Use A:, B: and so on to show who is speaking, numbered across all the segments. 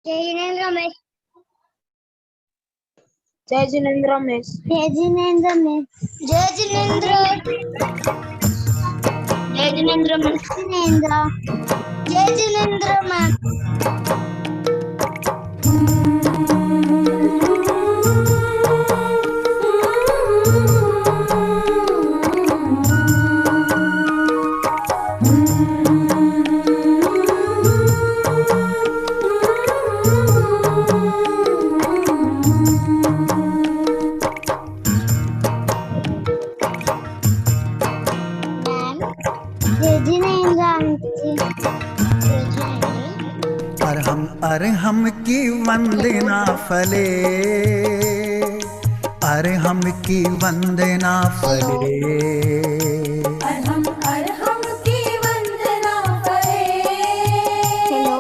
A: जय जिनेन्द्र रमेश।
B: जय जिनेन्द्र रमेश।
A: जय जिनेन्द्र रमेश। जय जिनेन्द्र। जय जिनेन्द्र रमेश। जिनेन्द्र। जय जिनेन्द्र मैम।
C: अरहम की वंदना फले, अरहम की वंदना फले।
D: अरहम की वंदना फले।
A: हेलो।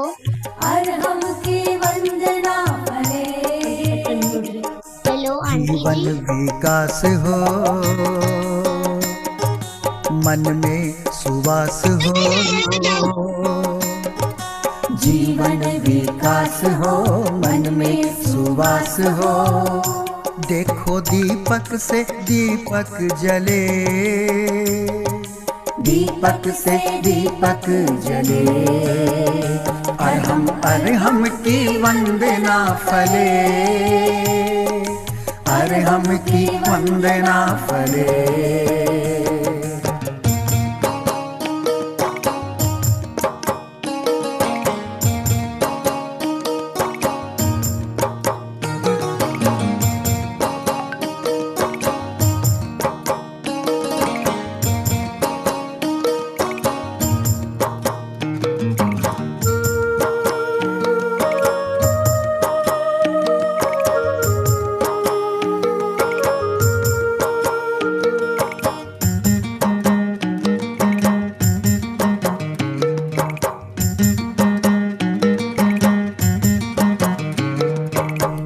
D: अरहम की वंदना फले।
A: हेलो आंटी
C: जीवन
A: जी।
C: विकास हो, मन में सुवास हो। जीवन विकास हो, मन में सुवास हो। देखो दीपक से दीपक जले, दीपक से दीपक जले। अरहम की वंदना फले, अरहम की वंदना फले।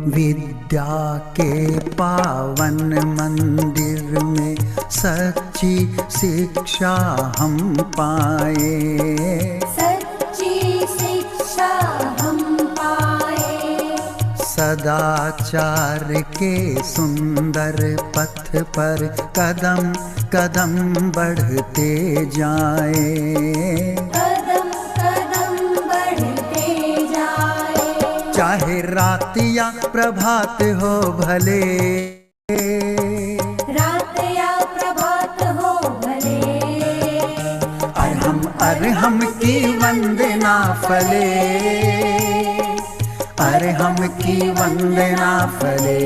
C: विद्या के पावन मंदिर में सच्ची शिक्षा हम पाए,
D: सच्ची शिक्षा हम पाए।
C: सदाचार के सुंदर पथ पर कदम कदम बढ़ते जाए,
D: कदम कदम बढ़ते जाए।
C: चाहे रात या प्रभात हो भले,
D: रात या प्रभात हो भले।
C: अरहम की वंदना फले, अरहम की वंदना फले।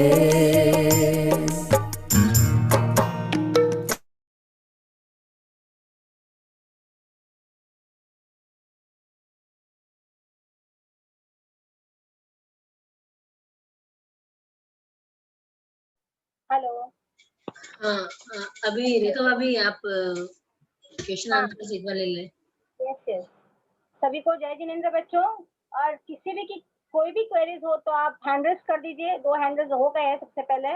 B: हेलो।
E: हाँ, अभी रेखा भाभी आप क्वेश्चन आंसर एक बार ले लें।
B: यस। सभी को जय जिनेन्द्र बच्चों। और किसी भी की कोई भी क्वेरीज हो तो आप हैंड रेज कर दीजिए। 2 हैंड रेज हो गए हैं सबसे पहले।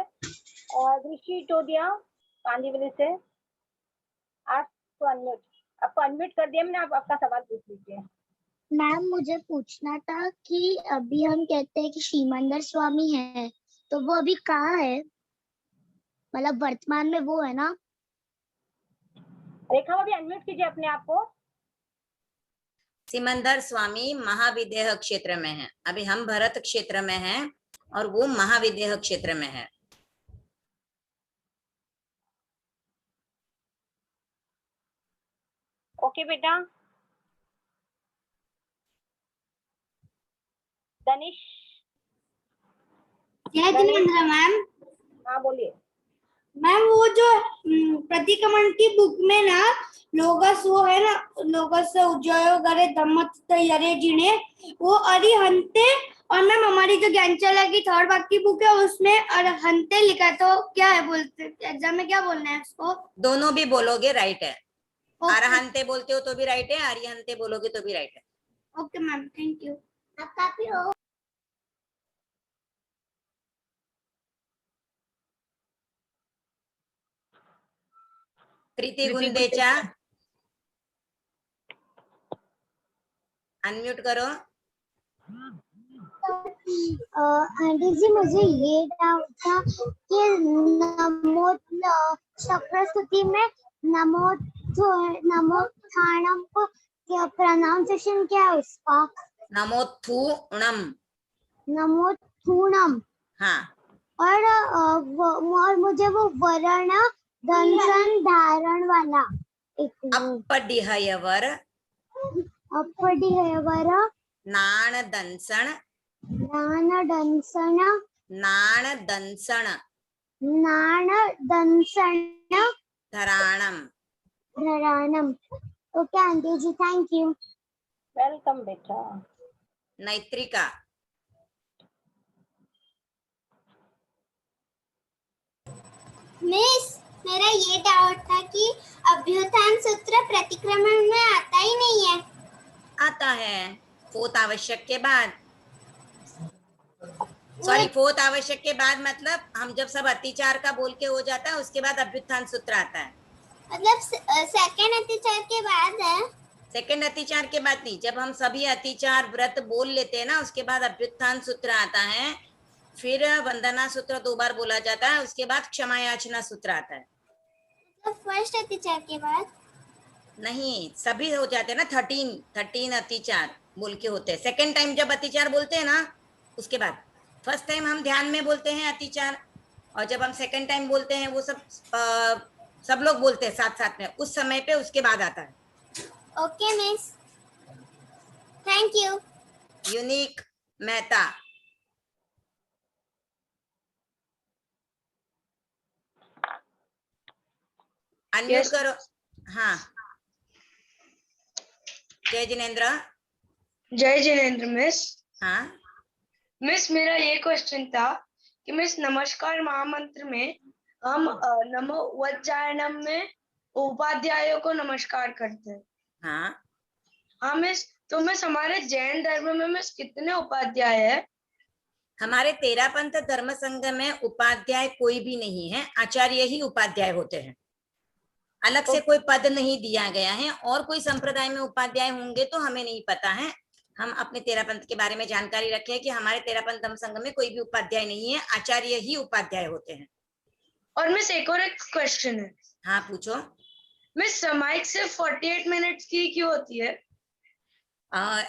B: और ऋषि टोडिया कांदीवली से आप तो अनम्यूट, आपको अनम्यूट कर दिया मैंने। आप आपका सवाल पूछ लीजिए।
A: मैम मुझे पूछना था कि अभी हम कहते हैं कि श्रीमंदर स्वामी है, तो वो अभी कहाँ है? मतलब वर्तमान में वो है ना?
B: रेखा भाभी अनम्यूट कीजिए अपने आप को।
F: सिमंदर स्वामी महाविदेह क्षेत्र में है। अभी हम भरत क्षेत्र में हैं और वो महाविदेह क्षेत्र में है।
B: ओके बेटा। दनिश।
A: जय जिनेन्द्र मैम।
B: हाँ बोलिए।
A: मैम वो जो प्रतिक्रमण की बुक में ना लोगस वो है ना, लोगस उज्जयो गरे धम्मत यरे जिने, वो अरिहंते। और मैम हमारी जो ज्ञानचला की थर्ड भाग की बुक है उसमें अरहंते लिखा है, तो क्या है बोलते एग्जाम में क्या बोलना है उसको?
F: दोनों भी बोलोगे राइट है। अरहंते बोलते हो तो भी राइट है, अरिहंते बोलोगे तो भी राइट है।
A: Okay ma'am, thank you. आप काफी हो।
F: प्रीति गुंदेचा अनम्यूट करो।
G: आंटी जी मुझे ये डाउट था कि नमो चक्रस्तुति में नमोत्थानम को क्या प्रोनाउंसिएशन क्या है उसका?
F: नमोत्थूणम।
G: नमोत्थूणम।
F: हाँ,
G: और मुझे वो वर्ण दंसन धारण वाला एक
F: अपडिहयवर
G: अपडिहयवर
F: नाण दंसण
G: नान दंसण
F: धराणम।
G: धराणम। Okay aunty ji, thank you.
B: Welcome बेटा।
F: नैत्रिका।
G: मिस, मेरा ये डाउट था कि अभ्युत्थान सूत्र प्रतिक्रमण में आता ही नहीं है।
F: आता है फोर्थ आवश्यक के बाद। सॉरी, फोर्थ आवश्यक के बाद मतलब हम जब सब अतिचार का बोल के हो जाता है उसके बाद अभ्युत्थान सूत्र आता है।
G: मतलब सेकंड अतिचार के बाद है।
F: सेकंड अतिचार के बाद नहीं, जब हम सभी अतिचार व्रत बोल लेते हैं ना उसके बाद अभ्युत्थान सूत्र आता है, फिर वंदना सूत्र 2 बार बोला जाता है, उसके बाद क्षमा याचना सूत्र आता है।
G: तो फर्स्ट अतिचार के बाद
F: नहीं, सभी हो जाते हैं ना, 13 अतिचार बोल के होते हैं। सेकंड टाइम जब अतिचार बोलते हैं ना उसके बाद, फर्स्ट टाइम हम ध्यान में बोलते हैं अतिचार, और जब हम सेकंड टाइम बोलते हैं वो सब लोग बोलते हैं साथ साथ में, उस समय पे उसके बाद आता है।
G: Okay miss, thank you.
F: Unique Mehta. Unmute करो। हाँ, जय जिनेन्द्र।
H: जय जिनेन्द्र मिस।
F: हाँ
H: मिस, मेरा ये क्वेश्चन था कि मिस नमस्कार महामंत्र में हम नमो उच्चारणम में उपाध्यायों को नमस्कार करते हैं।
F: हाँ
H: हाँ मिस, तो मिस हमारे जैन धर्म में मिस कितने उपाध्याय है?
F: हमारे तेरापंथ धर्म संघ में उपाध्याय कोई भी नहीं है, आचार्य ही उपाध्याय होते हैं। अलग से कोई पद नहीं दिया गया है, और कोई संप्रदाय में उपाध्याय होंगे तो हमें नहीं पता है। हम अपने तेरापंथ के बारे में जानकारी रखें कि हमारे तेरापंथ धर्म संघ में कोई भी उपाध्याय नहीं है, आचार्य ही उपाध्याय होते हैं।
H: और मिस एक और एक क्वेश्चन है।
F: हाँ पूछो।
H: मिस समाइक सिर्फ 48 मिनट्स की क्यों होती है?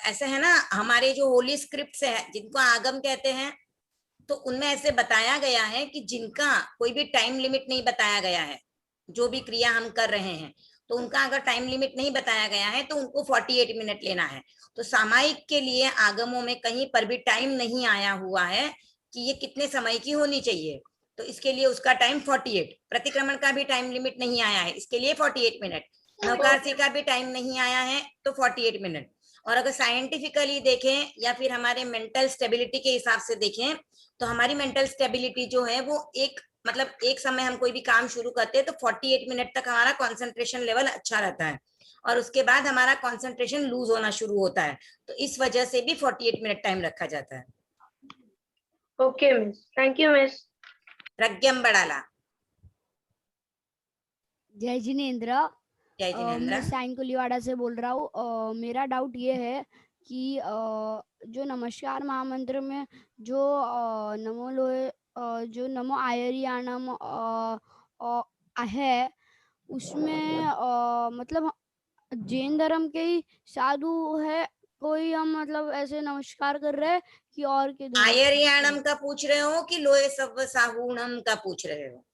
F: ऐसे है ना, हमारे जो होली स्क्रिप्ट्स है जिनको आगम कहते हैं, तो उनमें ऐसे बताया गया है कि जिनका कोई भी टाइम लिमिट नहीं बताया गया है, जो भी क्रिया हम कर रहे हैं तो उनका अगर टाइम लिमिट नहीं बताया गया है तो उनको 48 मिनट लेना है। तो सामायिक के लिए आगमों में कहीं पर भी टाइम नहीं आया हुआ है कि ये कितने समय की होनी चाहिए, तो इसके लिए उसका टाइम 48। प्रतिक्रमण का भी टाइम लिमिट नहीं आया है, इसके लिए 48 मिनट। नवकार्सी का भी टाइम नहीं आया है तो 48 मिनट। और अगर साइंटिफिकली देखें या फिर हमारे मेंटल स्टेबिलिटी के हिसाब से देखें तो हमारी मेंटल स्टेबिलिटी जो है वो एक समय हम कोई भी काम शुरू करते हैं तो 48 मिनट तक हमारा कंसंट्रेशन लेवल अच्छा रहता है, और उसके बाद हमारा कंसंट्रेशन लूज होना शुरू होता है, तो इस वजह से भी 48 मिनट टाइम रखा जाता है।
H: Okay miss, thank you miss.
F: Pragyam Badala.
I: जय जिनेन्द्र।
F: जय जिनेन्द्र।
I: मैं साइन कोलीवाड़ा से बोल रहा हूँ। मेरा डाउट ये है कि जो नमस्कार महामंत्र में जो नमो लोहे जो नमो आयरियाणम है, उसमें मतलब जैन धर्म के ही साधु है कोई, हम मतलब ऐसे नमस्कार कर रहे हैं कि और के
F: आयरियाणम का पूछ रहे हो कि लोहे सव साहूणम का पूछ रहे हो?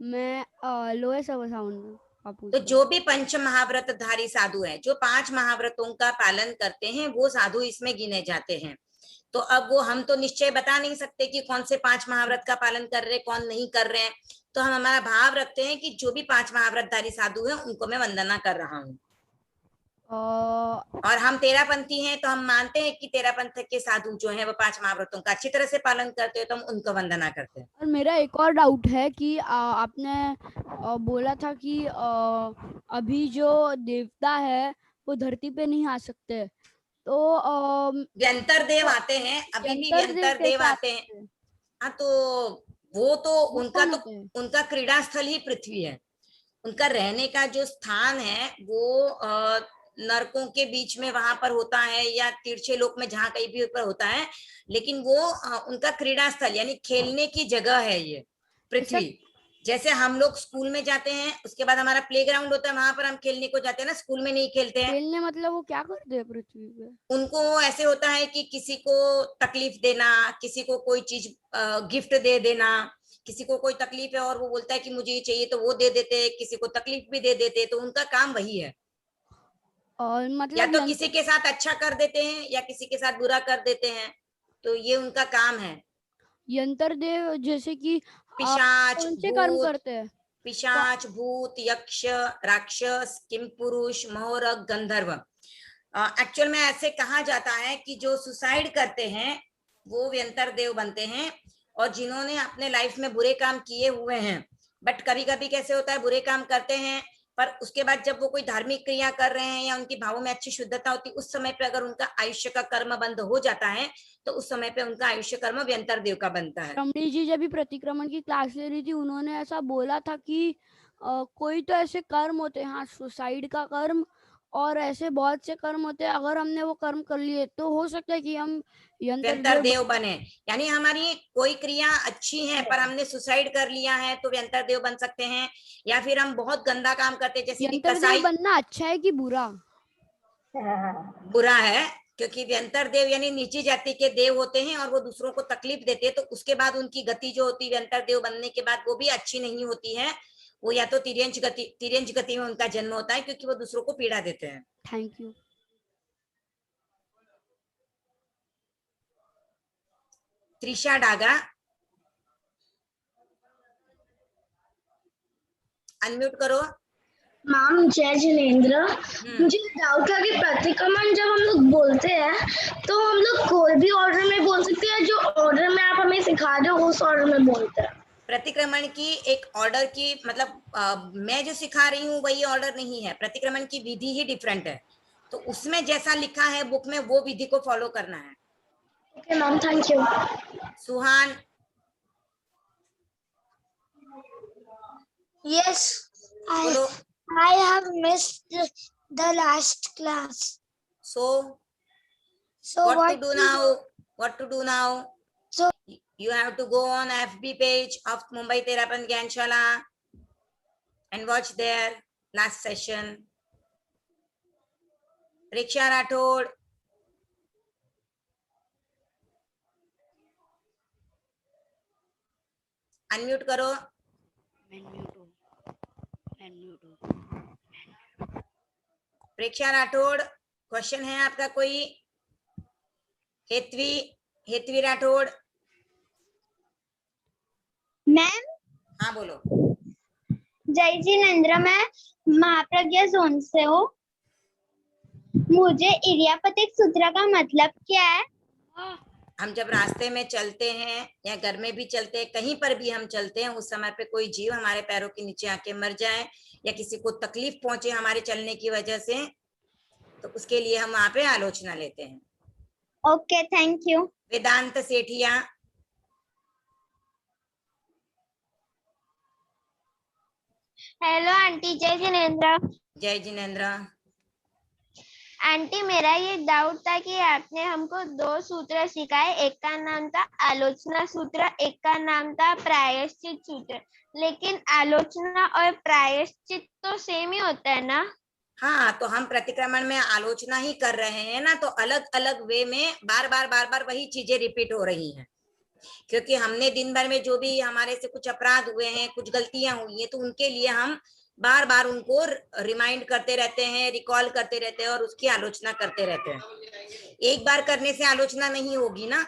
I: मैं लोहे सव साहूणम का पूछ
F: तो
I: रहा हूँ।
F: जो भी पंच महाव्रतधारी साधु हैं, जो 5 महाव्रतों का पालन करते हैं, वो साधु इसमें गिने जाते हैं। तो अब वो हम तो निश्चय बता नहीं सकते कि कौन से 5 महाव्रत का पालन कर रहे, कौन नहीं कर रहे हैं, तो हम हमारा भाव रखते हैं कि जो भी 5 महाव्रतधारी साधु हैं उनको मैं वंदना कर रहा हूँ। और हम तेरापंथी हैं तो हम मानते हैं कि तेरापंथ के साधु जो हैं वो 5 महाव्रतों का अच्छी तरह से पालन करते हैं, तो हम उनको वंदना करते हैं।
I: और मेरा एक और डाउट है कि आपने बोला था कि अभी जो देवता है वो धरती पे नहीं आ सकते, तो
F: व्यंतर देव आते हैं, अभी भी व्यंतर देव आते हैं। हाँ, तो वो तो उनका क्रीड़ा स्थल ही पृथ्वी है। उनका रहने का जो स्थान है वो नरकों के बीच में वहां पर होता है या तिरछे लोक में जहाँ कहीं भी पर होता है, लेकिन वो उनका क्रीड़ा स्थल यानी खेलने की जगह है ये पृथ्वी। जैसे हम लोग स्कूल में जाते हैं, उसके बाद हमारा प्लेग्राउंड होता है, वहां पर हम खेलने को जाते हैं ना, स्कूल में नहीं खेलते हैं।
I: खेलने मतलब वो क्या करते हैं पृथ्वी पे?
F: उनको ऐसे होता है कि किसी को तकलीफ देना, किसी को कोई चीज गिफ्ट दे देना, किसी को कोई तकलीफ है और वो बोलता है कि मुझे ये चाहिए तो वो दे देते हैं, किसी को तकलीफ भी दे देते हैं, तो उनका काम वही है।
I: और
F: या
I: मतलब
F: तो किसी के साथ अच्छा कर देते हैं या किसी के साथ बुरा कर देते हैं, तो ये उनका काम है।
I: यंत्र देव जैसे कि
F: पिशाच,
I: कौन से कर्म
F: भूत,
I: करते हैं?
F: पिशाच, भूत, यक्ष, राक्षस, किमपुरुष, मोहरक, गंधर्व। एक्चुअल में ऐसे कहा जाता है कि जो सुसाइड करते हैं वो व्यंतर देव बनते हैं, और जिन्होंने अपने लाइफ में बुरे काम किए हुए हैं, बट कभी कभी कैसे होता है बुरे काम करते हैं पर उसके बाद जब वो कोई धार्मिक क्रिया कर रहे हैं या उनकी भावों में अच्छी शुद्धता होती है, उस समय पे अगर उनका आयुष्य का कर्म बंद हो जाता है तो उस समय पे उनका आयुष्य कर्म व्यंतर देव का बनता है।
I: रमणी जी जब भी प्रतिक्रमण की क्लास ले रही थी उन्होंने ऐसा बोला था कि कोई तो ऐसे कर्म होते हैं, हाँ, सुसाइड का कर्म और ऐसे बहुत से कर्म होते हैं, अगर हमने वो कर्म कर लिए तो हो सकता है कि हम यंत्र
F: व्यंतर
I: देव
F: देव बने। यानी हमारी कोई क्रिया अच्छी है पर हमने सुसाइड कर लिया है तो व्यंतर देव बन सकते हैं, या फिर हम बहुत गंदा काम करते हैं जैसे कि
I: यंत्र देव
F: कसाई।
I: बनना अच्छा है कि बुरा?
F: बुरा है, क्योंकि व्यंतर देव यानी नीची जाति के देव होते हैं और वो दूसरों को तकलीफ देते हैं, तो उसके बाद उनकी गति जो होती है व्यंतर देव बनने के बाद वो भी अच्छी नहीं होती है। वो या तो तिर्यंच गति में उनका जन्म होता है क्योंकि वो दूसरों को पीड़ा देते हैं।
I: Thank you.
F: Trisha Daga, unmute करो।
J: मैम जय जिनेन्द्र, मुझे डाउट था कि प्रतिक्रमण जब हम लोग बोलते हैं तो हम लोग कोई भी ऑर्डर में बोल सकते हैं, जो ऑर्डर में आप हमें सिखा रहे हो उस ऑर्डर में बोलते हैं?
F: प्रतिक्रमण की एक ऑर्डर की मतलब मैं जो सिखा रही हूँ वही ऑर्डर नहीं है, प्रतिक्रमण की विधि ही डिफरेंट है, तो उसमें जैसा लिखा है बुक में वो विधि को फॉलो करना है।
J: Okay ma'am, thank you.
F: Suhan.
G: Yes,
F: बोलो।
G: I have missed the last class.
F: So
G: So
F: what to do now? What to do now?
G: So
F: You have to go on FB page of Mumbai Therapan Gyanshala and watch their last session. Riksha Rathod. Unmute करो। प्रेक्षा Rathore, question है आपका कोई? Hetvi Rathore.
J: Ma'am.
F: हाँ बोलो।
J: जय जिनेन्द्र, मैं Mahapragya zone से हूँ। मुझे इरियापतिक सूत्र का मतलब क्या है?
F: हम जब रास्ते में चलते हैं या घर में भी चलते हैं, कहीं पर भी हम चलते हैं, उस समय पे कोई जीव हमारे पैरों के नीचे आके मर जाए या किसी को तकलीफ पहुंचे हमारे चलने की वजह से, तो उसके लिए हम वहां पे आलोचना लेते हैं।
J: Okay, thank you.
F: Vedant Sethia.
J: Hello aunty, Jai Jinendra.
F: जय जिनेन्द्र।
J: आंटी, मेरा ये डाउट था कि आपने हमको 2 सूत्र सिखाए, एक का नाम था आलोचना सूत्र, एक का नाम था प्रायश्चित सूत्र, लेकिन आलोचना और प्रायश्चित तो सेम ही होता है ना?
F: हाँ, तो हम प्रतिक्रमण में आलोचना ही कर रहे हैं ना, तो अलग अलग वे में बार बार वही चीजें रिपीट हो रही हैं, क्योंकि हमने दिन भर में जो भी हमारे से कुछ अपराध हुए हैं, कुछ गलतियां हुई हैं, तो उनके लिए हम बार बार उनको रिमाइंड करते रहते हैं, रिकॉल करते रहते हैं और उसकी आलोचना करते रहते हैं। एक बार करने से आलोचना नहीं होगी ना।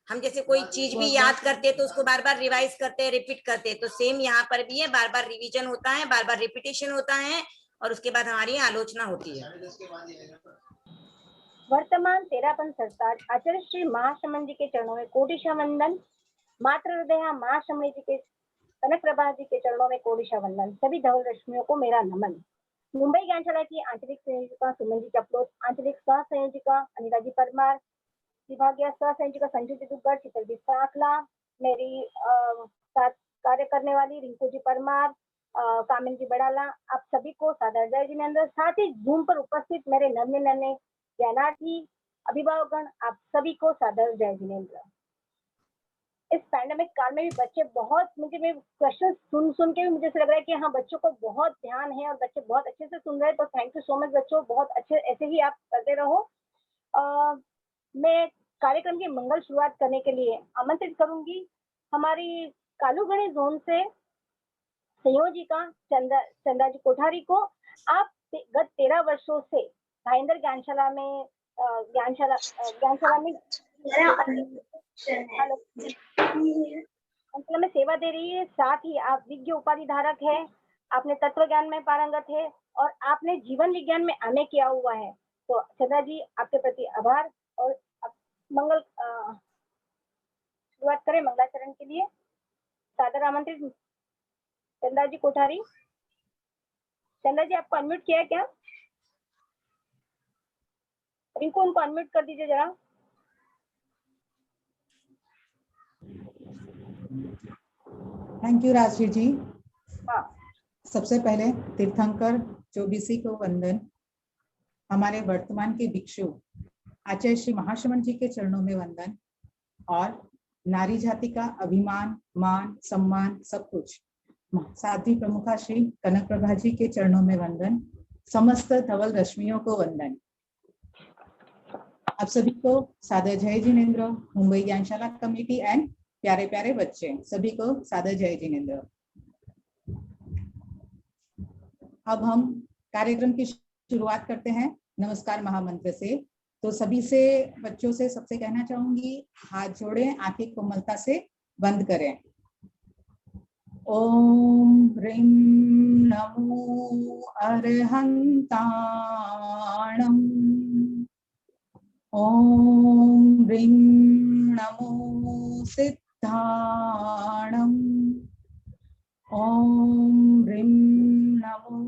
F: हम जैसे कोई चीज भी याद करते हैं तो उसको बार बार रिवाइज करते हैं, रिपीट करते हैं, तो सेम यहाँ पर भी है, बार बार रिवीजन होता है, बार बार रिपीटेशन होता है और उसके बाद हमारी आलोचना होती है।
B: वर्तमान तेरापन संस्थान आचार्य श्री महाशमन जी के चरणों में कोटिशा वंदन। मात्र हृदय महाशमन जी के कनक प्रभा जी के चरणों में कोटिशा वंदन। सभी धवल रश्मियों को मेरा नमन। मुंबई ज्ञानशाला की आंतरिक संयोजिका सुमन जी चपलोत, आंतरिक सह संयोजिका अनिता जी परमार, विभागीय सह संयोजिका संजू जी दुग्गड़, चित्रजीत साखला, मेरी साथ कार्य करने वाली रिंकू जी परमार, कामिनी जी बड़ाला, आप सभी को सादर जय जिनेंद्र। साथ ही जूम पर उपस्थित मेरे नन्हे नन्हे ज्ञानार्थी अभिभावकगण, आप सभी को सादर जय जिनेंद्र। इस पैंडेमिक काल में भी बच्चे बहुत, मुझे क्वेश्चन सुन के भी मुझे ऐसा लग रहा है कि हाँ, बच्चों को बहुत ध्यान है और बच्चे बहुत अच्छे से सुन रहे हैं। तो थैंक यू सो मच बच्चों, बहुत अच्छे, ऐसे ही आप करते रहो। मैं कार्यक्रम की मंगल शुरुआत करने के लिए आमंत्रित करूंगी हमारी कालूगणी जोन से संयोजिका चंदा जी कोठारी को। आप गत 13 वर्षों से भाईंदर ज्ञानशाला में में सेवा दे रही है। साथ ही आप विज्ञ उपाधि धारक है, आपने तत्व ज्ञान में पारंगत है और आपने जीवन विज्ञान में एमए किया हुआ है। तो चंदा जी, आपके प्रति आभार और मंगल शुरुआत करें मंगलाचरण के लिए। सादर आमंत्रित चंदा जी कोठारी। चंदा जी, आपको अनम्यूट किया है क्या? रिंकू, उनको अनम्यूट कर दीजिए जरा।
K: थैंक यू राजश्री जी।
B: हाँ,
K: सबसे पहले तीर्थंकर चौबीसी को वंदन। हमारे वर्तमान के भिक्षु आचार्य श्री महाश्रमण जी के चरणों में वंदन और नारी जाति का अभिमान, मान, सम्मान सब कुछ साध्वी प्रमुखा श्री कनक प्रभा जी के चरणों में वंदन। समस्त धवल रश्मियों को वंदन। आप सभी को सादर जय जिनेंद्र। मुंबई ज्ञानशाला कमेटी एंड प्यारे प्यारे बच्चे सभी को सादर जय जिनेंद्र। अब हम कार्यक्रम की शुरुआत करते हैं नमस्कार महामंत्र से। तो सभी से, बच्चों से सबसे कहना चाहूंगी, हाथ जोड़ें, आंखें कोमलता से बंद करें। ओम ह्रीं नमो अरहंताणं। ओम ह्रीं नमो सिद्धाणं। ओम ह्रीं नमो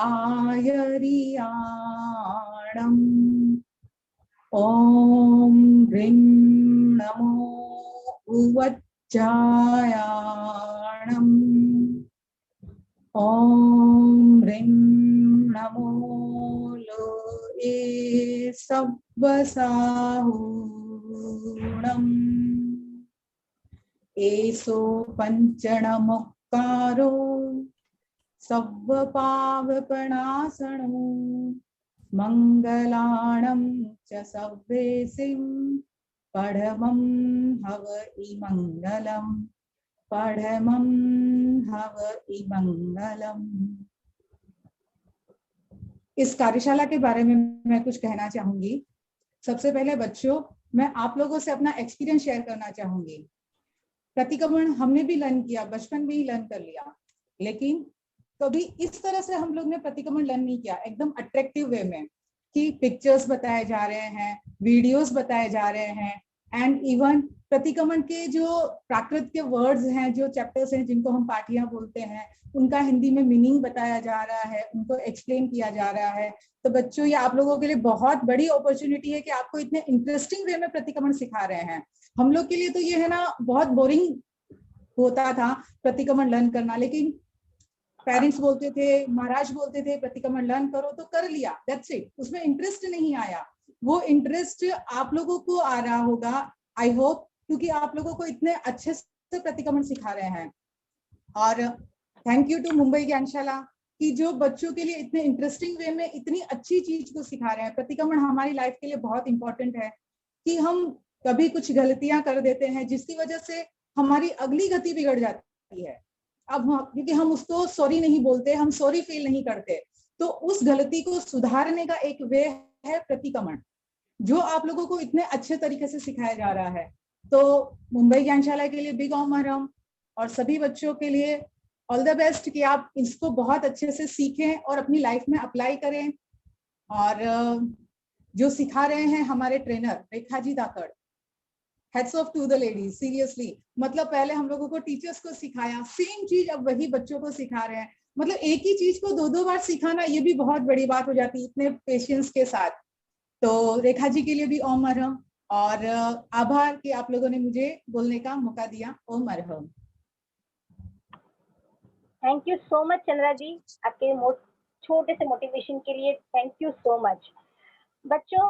K: आयरियाणं। ओम ह्रीं नमो उवज्जायाणं। ओम ह्रीं नमो लोए सव्वसाहूणम्। एसो पंचणमुक्कारो सव्वपावपणासनो। मंगलाणं च सव्वेसिं पढमं हव इमंगलम्। पढमं हव इमंगलम्। इस कार्यशाला के बारे में मैं कुछ कहना चाहूंगी। सबसे पहले बच्चों, मैं आप लोगों से अपना एक्सपीरियंस शेयर करना चाहूंगी। प्रतिक्रमण हमने भी लर्न किया, बचपन में ही लर्न कर लिया, लेकिन कभी इस तरह से हम लोग ने प्रतिक्रमण लर्न नहीं किया एकदम अट्रैक्टिव वे में, कि पिक्चर्स बताए जा रहे हैं, वीडियोस बताए जा रहे हैं, एंड इवन प्रतिक्रमण के जो प्राकृत के वर्ड्स हैं, जो चैप्टर्स हैं जिनको हम पाठियां बोलते हैं, उनका हिंदी में मीनिंग बताया जा रहा है, उनको एक्सप्लेन किया जा रहा है। तो बच्चों, ये आप लोगों के लिए बहुत बड़ी अपॉर्चुनिटी है कि आपको इतने इंटरेस्टिंग वे में प्रतिक्रमण सिखा रहे हैं। हम लोग के लिए तो ये है ना, बहुत बोरिंग होता था प्रतिक्रमण लर्न करना, लेकिन पेरेंट्स बोलते थे, महाराज बोलते थे प्रतिक्रमण लर्न करो, तो कर लिया, दैट्स इट। उसमें इंटरेस्ट नहीं आया। वो इंटरेस्ट आप लोगों को आ रहा होगा, आई होप, क्योंकि आप लोगों को इतने अच्छे से प्रतिक्रमण सिखा रहे हैं। और थैंक यू टू मुंबई ज्ञानशाला कि जो बच्चों के लिए इतने इंटरेस्टिंग वे में इतनी अच्छी चीज को सिखा रहे हैं। प्रतिक्रमण हमारी लाइफ के लिए बहुत इंपॉर्टेंट है कि हम कभी कुछ गलतियां कर देते हैं जिसकी वजह से हमारी अगली गति बिगड़ जाती है। अब क्योंकि हम उसको सॉरी नहीं बोलते, हम सॉरी फील नहीं करते, तो उस गलती को सुधारने का एक वे है प्रतिक्रमण, जो आप लोगों को इतने अच्छे तरीके से सिखाया जा रहा है। तो मुंबई ज्ञानशाला के लिए बिग ओमहरम, और सभी बच्चों के लिए ऑल द बेस्ट कि आप इसको बहुत अच्छे से सीखें और अपनी लाइफ में अप्लाई करें। और जो सिखा रहे हैं हमारे trainer Rekha ji Dakad, hats off to the ladies, seriously. मतलब पहले हम लोगों को टीचर्स को सिखाया, सेम चीज अब वही बच्चों को सिखा रहे हैं। मतलब एक ही चीज को 2-2 बार सिखाना, ये भी बहुत बड़ी बात हो जाती है इतने पेशेंस के साथ। तो रेखा जी के लिए भी ओम अरहम, और आभार कि आप लोगों ने मुझे बोलने का मौका दिया। ओम अरहम।
B: Thank you so much Chandra ji, आपके छोटे से मोटिवेशन के लिए थैंक यू सो मच। बच्चों,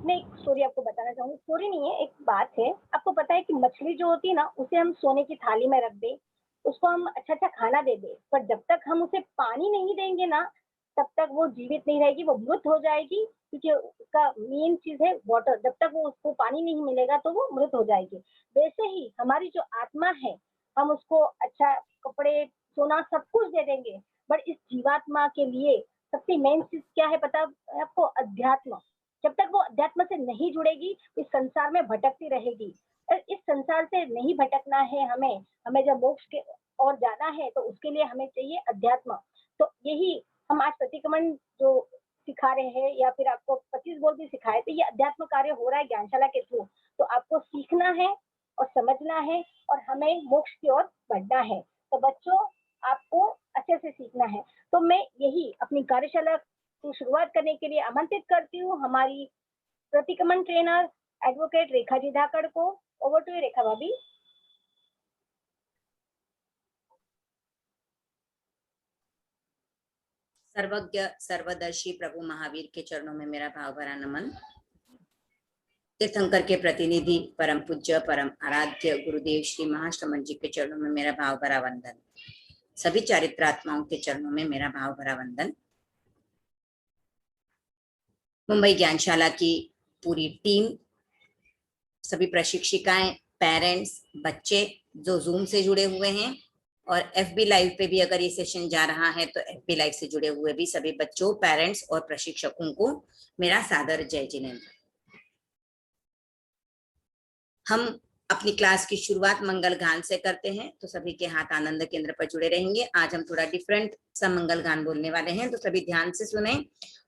B: मैं एक स्टोरी आपको बताना चाहूंगी। स्टोरी नहीं है, एक बात है। आपको पता है कि मछली जो होती है ना, उसे हम सोने की थाली में रख दे, उसको हम अच्छा अच्छा खाना दे दे, पर जब तक हम उसे पानी नहीं देंगे ना, तब तक वो जीवित नहीं रहेगी, वो मृत हो जाएगी, क्योंकि उसका मेन चीज है वाटर। जब तक वो उसको पानी नहीं मिलेगा तो वो मृत हो जाएगी। वैसे ही हमारी जो आत्मा है, हम उसको अच्छा कपड़े, सोना, सब कुछ दे देंगे, बट इस जीवात्मा के लिए सबसे मेन चीज क्या है पता है आपको? अध्यात्म। जब तक वो अध्यात्म से नहीं जुड़ेगी, इस संसार में भटकती रहेगी। इस संसार से नहीं भटकना है हमें, हमें जब मोक्ष के और जाना है तो उसके लिए हमें चाहिए अध्यात्म। तो यही हम आज प्रतिक्रमण जो सिखा रहे हैं, या फिर आपको 25 बोल भी सिखाए, तो ये अध्यात्म कार्य हो रहा है ज्ञानशाला के थ्रू। तो आपको सीखना है और समझना है और हमें मोक्ष की ओर बढ़ना है। तो बच्चों, आपको अच्छे से सीखना है। तो मैं यही अपनी कार्यशाला की शुरुआत करने के लिए आमंत्रित करती हूँ हमारी प्रतिक्रमण ट्रेनर एडवोकेट रेखा जी धाकड़ को। ओवर टू यू रेखा भाभी।
F: सर्वज्ञ सर्वदर्शी प्रभु महावीर के चरणों में मेरा भाव भरा नमन। तीर्थंकर के प्रतिनिधि परम पूज्य परम आराध्य गुरुदेव श्री महाश्रमण जी के चरणों में मेरा भाव भरा वंदन। सभी चारित्रात्माओं के चरणों में मेरा भाव भरा वंदन। मुंबई ज्ञानशाला की पूरी टीम, सभी प्रशिक्षिकाएं, पेरेंट्स, बच्चे जो जूम से जुड़े हुए हैं, और FB लाइव पे भी अगर ये सेशन जा रहा है तो FB लाइव से जुड़े हुए भी सभी बच्चों, पेरेंट्स और प्रशिक्षकों को मेरा सादर जय जिनेंद्र। हम अपनी क्लास की शुरुआत मंगल गान से करते हैं, तो सभी के हाथ आनंद केंद्र पर जुड़े रहेंगे। आज हम थोड़ा डिफरेंट सा मंगल गान बोलने वाले हैं, तो सभी ध्यान से सुने,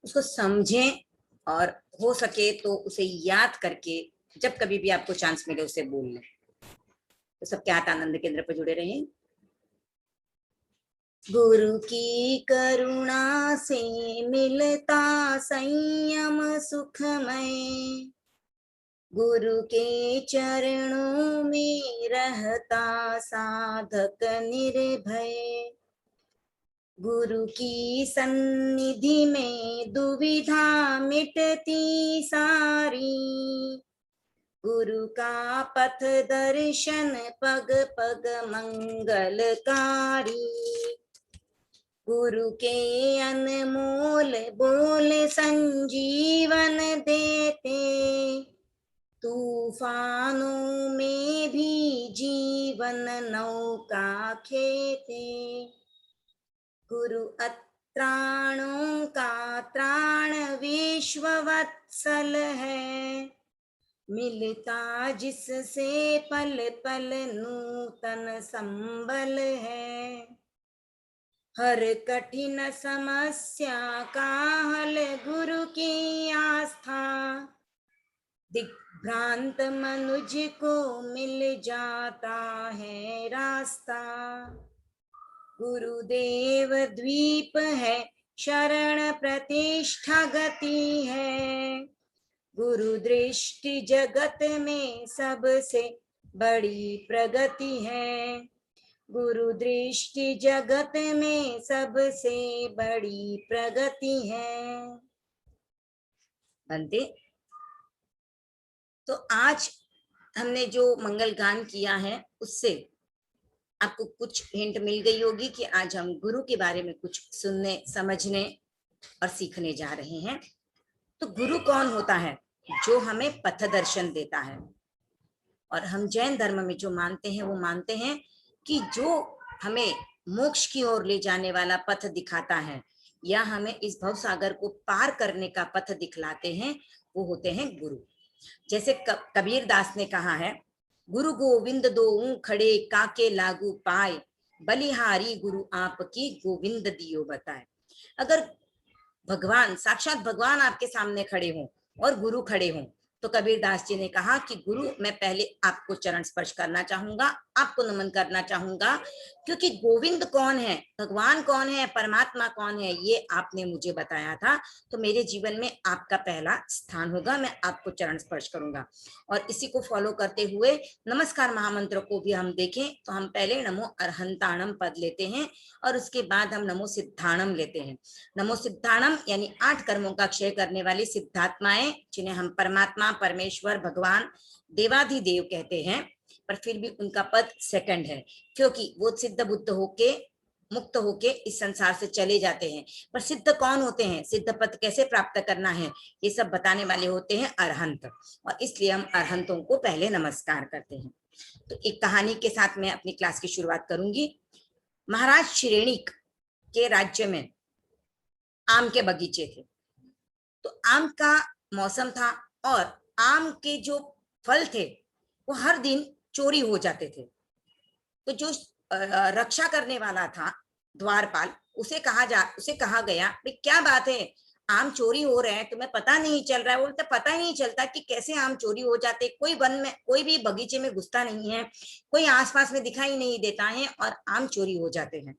F: उसको समझें और हो सके तो उसे याद करके जब कभी भी आपको चांस मिले उसे बोल लें। तो सबके हाथ आनंद केंद्र पर जुड़े रहें। गुरु की करुणा से मिलता संयम सुखमय, गुरु के चरणों में रहता साधक निर्भय। गुरु की सन्निधि में दुविधा मिटती सारी, गुरु का पथ दर्शन पग पग मंगलकारी। गुरु के अनमोल बोल संजीवन देते, तूफानों में भी जीवन नौका खेते। गुरु अत्राणों का त्राण विश्व वत्सल है, मिलता जिससे पल पल नूतन संबल है। हर कठिन समस्या का हल गुरु की आस्था, दिग्भ्रांत मनुज को मिल जाता है रास्ता। गुरुदेव द्वीप है, शरण प्रतिष्ठा गति है, गुरु दृष्टि जगत में सबसे बड़ी प्रगति है। गुरु दृष्टि जगत में सबसे बड़ी प्रगति है। बनते। तो आज हमने जो मंगल गान किया है उससे आपको कुछ हिंट मिल गई होगी कि आज हम गुरु के बारे में कुछ सुनने, समझने और सीखने जा रहे हैं। तो गुरु कौन होता है? जो हमें पथ दर्शन देता है। और हम जैन धर्म में जो मानते हैं वो मानते हैं कि जो हमें मोक्ष की ओर ले जाने वाला पथ दिखाता है या हमें इस भव सागर को पार करने का पथ दिखलाते हैं, वो होते हैं गुरु। जैसे कबीर दास ने कहा है, गुरु गोविंद दोऊ खड़े काके लागू पाए, बलिहारी गुरु आपकी गोविंद दियो बताए। अगर भगवान, साक्षात भगवान आपके सामने खड़े हों और गुरु खड़े हों, तो कबीर दास जी ने कहा कि गुरु, मैं पहले आपको चरण स्पर्श करना चाहूंगा, आपको नमन करना चाहूंगा, क्योंकि गोविंद कौन है, भगवान कौन है, परमात्मा कौन है, ये आपने मुझे बताया था। तो मेरे जीवन में आपका पहला स्थान होगा, मैं आपको चरण स्पर्श करूंगा। और इसी को फॉलो करते हुए नमस्कार महामंत्र को भी हम देखें तो हम पहले नमो अरहंताणम पद लेते हैं और उसके बाद हम नमो सिद्धाणम लेते हैं। नमो सिद्धाणम यानी 8 कर्मों का क्षय करने वाली सिद्धात्माएं, जिन्हें हम परमात्मा, परमेश्वर, भगवान, देवाधिदेव कहते हैं, पर फिर भी उनका पद सेकंड है, क्योंकि वो सिद्ध बुद्ध होके, मुक्त होके इस संसार से चले जाते हैं। पर सिद्ध कौन होते हैं, सिद्ध पद कैसे प्राप्त करना है, ये सब बताने वाले होते हैं अरहंत, और इसलिए हम अरहंतों को पहले नमस्कार करते हैं। तो एक कहानी के साथ मैं अपनी क्लास की शुरुआत करूंगी। महाराज श्रेणिक के राज्य में आम के बगीचे थे। तो आम का मौसम था और आम के जो फल थे वो हर दिन चोरी हो जाते थे। तो जो रक्षा करने वाला था द्वारपाल, उसे कहा गया, भाई क्या बात है, आम चोरी हो रहे हैं, तुम्हें पता नहीं चल रहा है? बोलते पता ही नहीं चलता कि कैसे आम चोरी हो जाते, कोई वन में, कोई भी बगीचे में घुसता नहीं है, कोई आसपास में दिखाई नहीं देता है और आम चोरी हो जाते हैं।